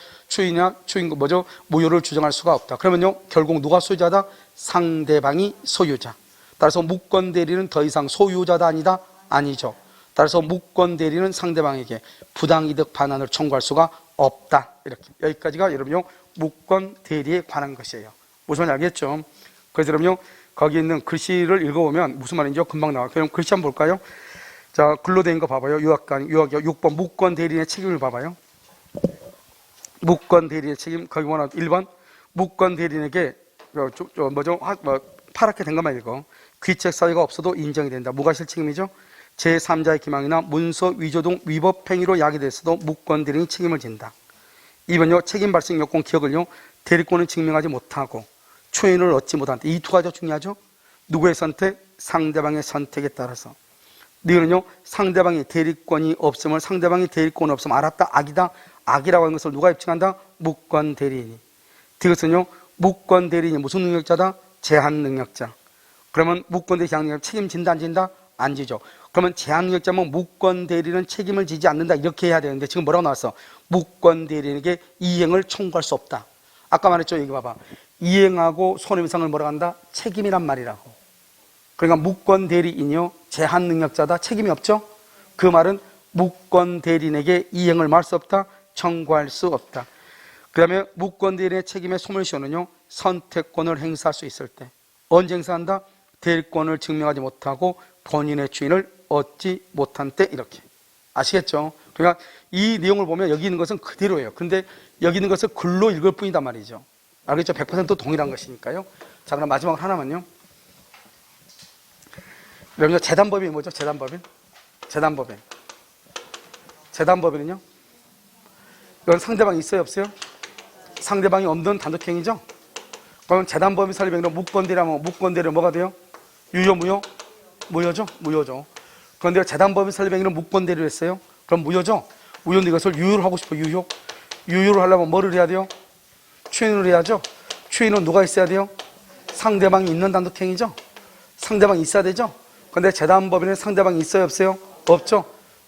무효를 주장할 수가 없다. 그러면요, 결국 누가 소유자다? 상대방이 소유자. 따라서 무권대리는 더 이상 소유자다, 아니다? 아니죠. 따라서 무권대리는 상대방에게 부당이득 반환을 청구할 수가 없다. 이렇게. 여기까지가 여러분요, 무권대리에 관한 것이에요. 무슨 말인지 알겠죠? 그래서 여러분요, 거기 있는 글씨를 읽어보면 무슨 말인지 금방 나와요. 그럼 글씨 한번 볼까요? 자, 글로 된 거 봐봐요. 유학기요 6번 무권대리인의 책임을 봐봐요. 무권대리인의 책임, 거기 뭐나 1번 무권대리인에게 파랗게 된 것만 읽어. 귀책 사유가 없어도 인정이 된다. 무과실 책임이죠. 제3자의 기망이나 문서 위조 등 위법 행위로 야기됐어도 무권대리인이 책임을 진다. 2번요, 책임 발생 요건 기억을요, 대리권을 증명하지 못하고 초인을 얻지 못한다. 이 두 가지가 중요하죠. 누구의 선택? 상대방의 선택에 따라서. 너희는요, 상대방이 대리권이 없음을, 상대방이 대리권이 없음을 알았다, 악이다. 악이라고 하는 것을 누가 입증한다? 무권대리인이. 이것은요, 무권대리인이 무슨 능력자다? 제한 능력자. 그러면 무권대리 제한 능력자 책임진다, 안 진다? 안 지죠. 그러면 제한 능력자면 무권대리는 책임을 지지 않는다, 이렇게 해야 되는데 지금 뭐라고 나왔어? 무권대리인에게 이행을 청구할 수 없다. 아까 말했죠. 여기 봐봐. 이행하고 손해배상을 뭐라고 한다? 책임이란 말이라고. 그러니까 무권대리인이요, 제한 능력자다, 책임이 없죠. 그 말은 무권대리인에게 이행을 말 수 없다, 청구할 수 없다. 그 다음에 무권대리인의 책임의 소멸시효는요, 선택권을 행사할 수 있을 때. 언제 행사한다? 대리권을 증명하지 못하고 본인의 주인을 얻지 못한 때. 이렇게. 아시겠죠? 그러니까 이 내용을 보면 여기 있는 것은 그대로예요. 근데 여기 있는 것을 글로 읽을 뿐이단 말이죠. 알겠죠? 100% 동일한 것이니까요. 자, 그럼 마지막으로 하나만요. 여러분요, 재단법인이 뭐죠? 재단법인은요? 이건 상대방이 있어요, 없어요? 상대방이 없는 단독행위죠. 그럼 재단법인 설립행위로 무권대리하면 무권대리 뭐가 돼요? 유효, 무효? 무효죠? 무효죠. 그런데 재단법인 설립행위로 무권대리를 했어요. 그럼 무효죠? 무효인데 이것을 유효를 하고 싶어, 유효. 유효를 하려면 뭐를 해야 돼요? 추인을 해야죠. 추인은 누가 있어야 돼요? 상대방이 있는 단독행위죠. 상대방이 있어야 되죠. 그런데 재단법인은 상대방이 있어요, 없어요? 없죠.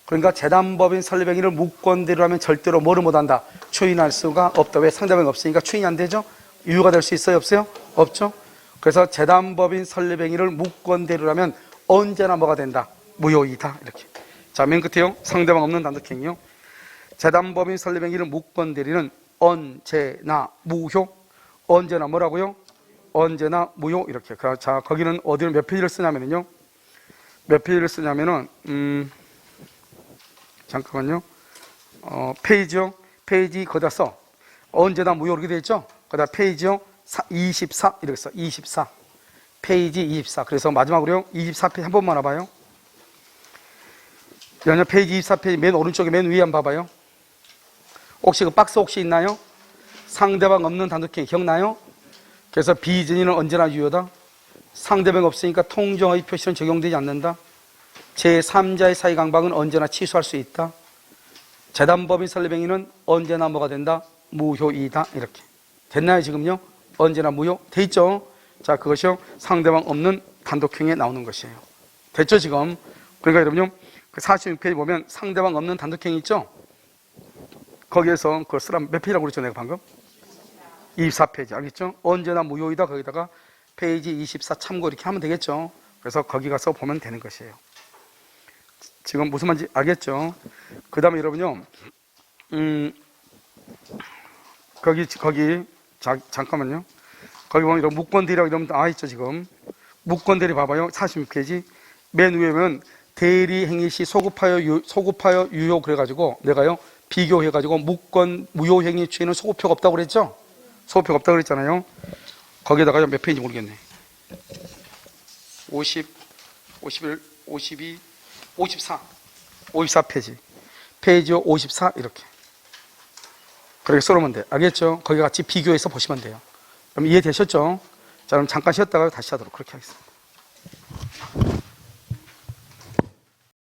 그러니까 재단법인 설립행위를 무권대리로 하면 절대로 뭐를 못한다? 추인할 수가 없다. 왜? 상대방이 없으니까 추인이 안 되죠. 유효가 될 수 있어요, 없어요? 없죠. 그래서 재단법인 설립행위를 무권대리로 하면 언제나 뭐가 된다? 무효이다. 이렇게. 자, 맨 끝에요. 상대방 없는 단독행위요. 재단법인 설립행위를 무권대리는 언제나 무효. 언제나 뭐라고요? 언제나 무효. 이렇게. 자, 거기는 어디를 몇 페이지를 쓰냐면요. 몇 페이지를 쓰냐면은 잠깐만요. 페이지요. 페이지 거기다 써. 언제나 무효 이렇게 되어 있죠. 거기다 페이지요. 24 이렇게 써. 24. 페이지 24. 그래서 마지막으로요. 24페이지 한 번만 와봐요. 연여 페이지 24페이지 맨 오른쪽에 맨 위에 한번 봐봐요. 혹시 그 박스 혹시 있나요? 상대방 없는 단독행위 기억나요? 그래서 비전이는 언제나 유효다. 상대방 없으니까 통정의 표시는 적용되지 않는다. 제3자의 사이강박은 언제나 취소할 수 있다. 재단법인 설립행위는 언제나 뭐가 된다? 무효이다. 이렇게. 됐나요, 지금요? 언제나 무효? 돼 있죠? 자, 그것이요. 상대방 없는 단독행위에 나오는 것이에요. 됐죠, 지금? 그러니까 여러분요. 그 46페이지 보면 상대방 없는 단독행위 있죠? 거기에서 그걸 쓰라 몇 페이지라고 그랬죠, 내가 방금? 24페이지. 알겠죠? 언제나 무효이다. 거기다가 페이지 24 참고 이렇게 하면 되겠죠? 그래서 거기 가서 보면 되는 것이에요. 지금 무슨 말인지 알겠죠? 그 다음에 여러분요, 잠깐만요. 거기 보면 이런 무권대리라고 이러면 있죠, 지금. 무권대리 봐봐요. 46페이지. 맨 위에 보면 대리 행위 시 소급하여 유효 그래가지고 내가요, 비교해가지고 무효 행위 취에는 소급표가 없다고 그랬죠? 소급표가 없다고 그랬잖아요. 거기에다가 몇 페이지 모르겠네. 50, 51, 52, 54. 54페이지. 페이지 54 이렇게. 그렇게 써놓으면 돼. 알겠죠? 거기 같이 비교해서 보시면 돼요. 그럼 이해되셨죠? 자, 그럼 잠깐 쉬었다가 다시 하도록 그렇게 하겠습니다.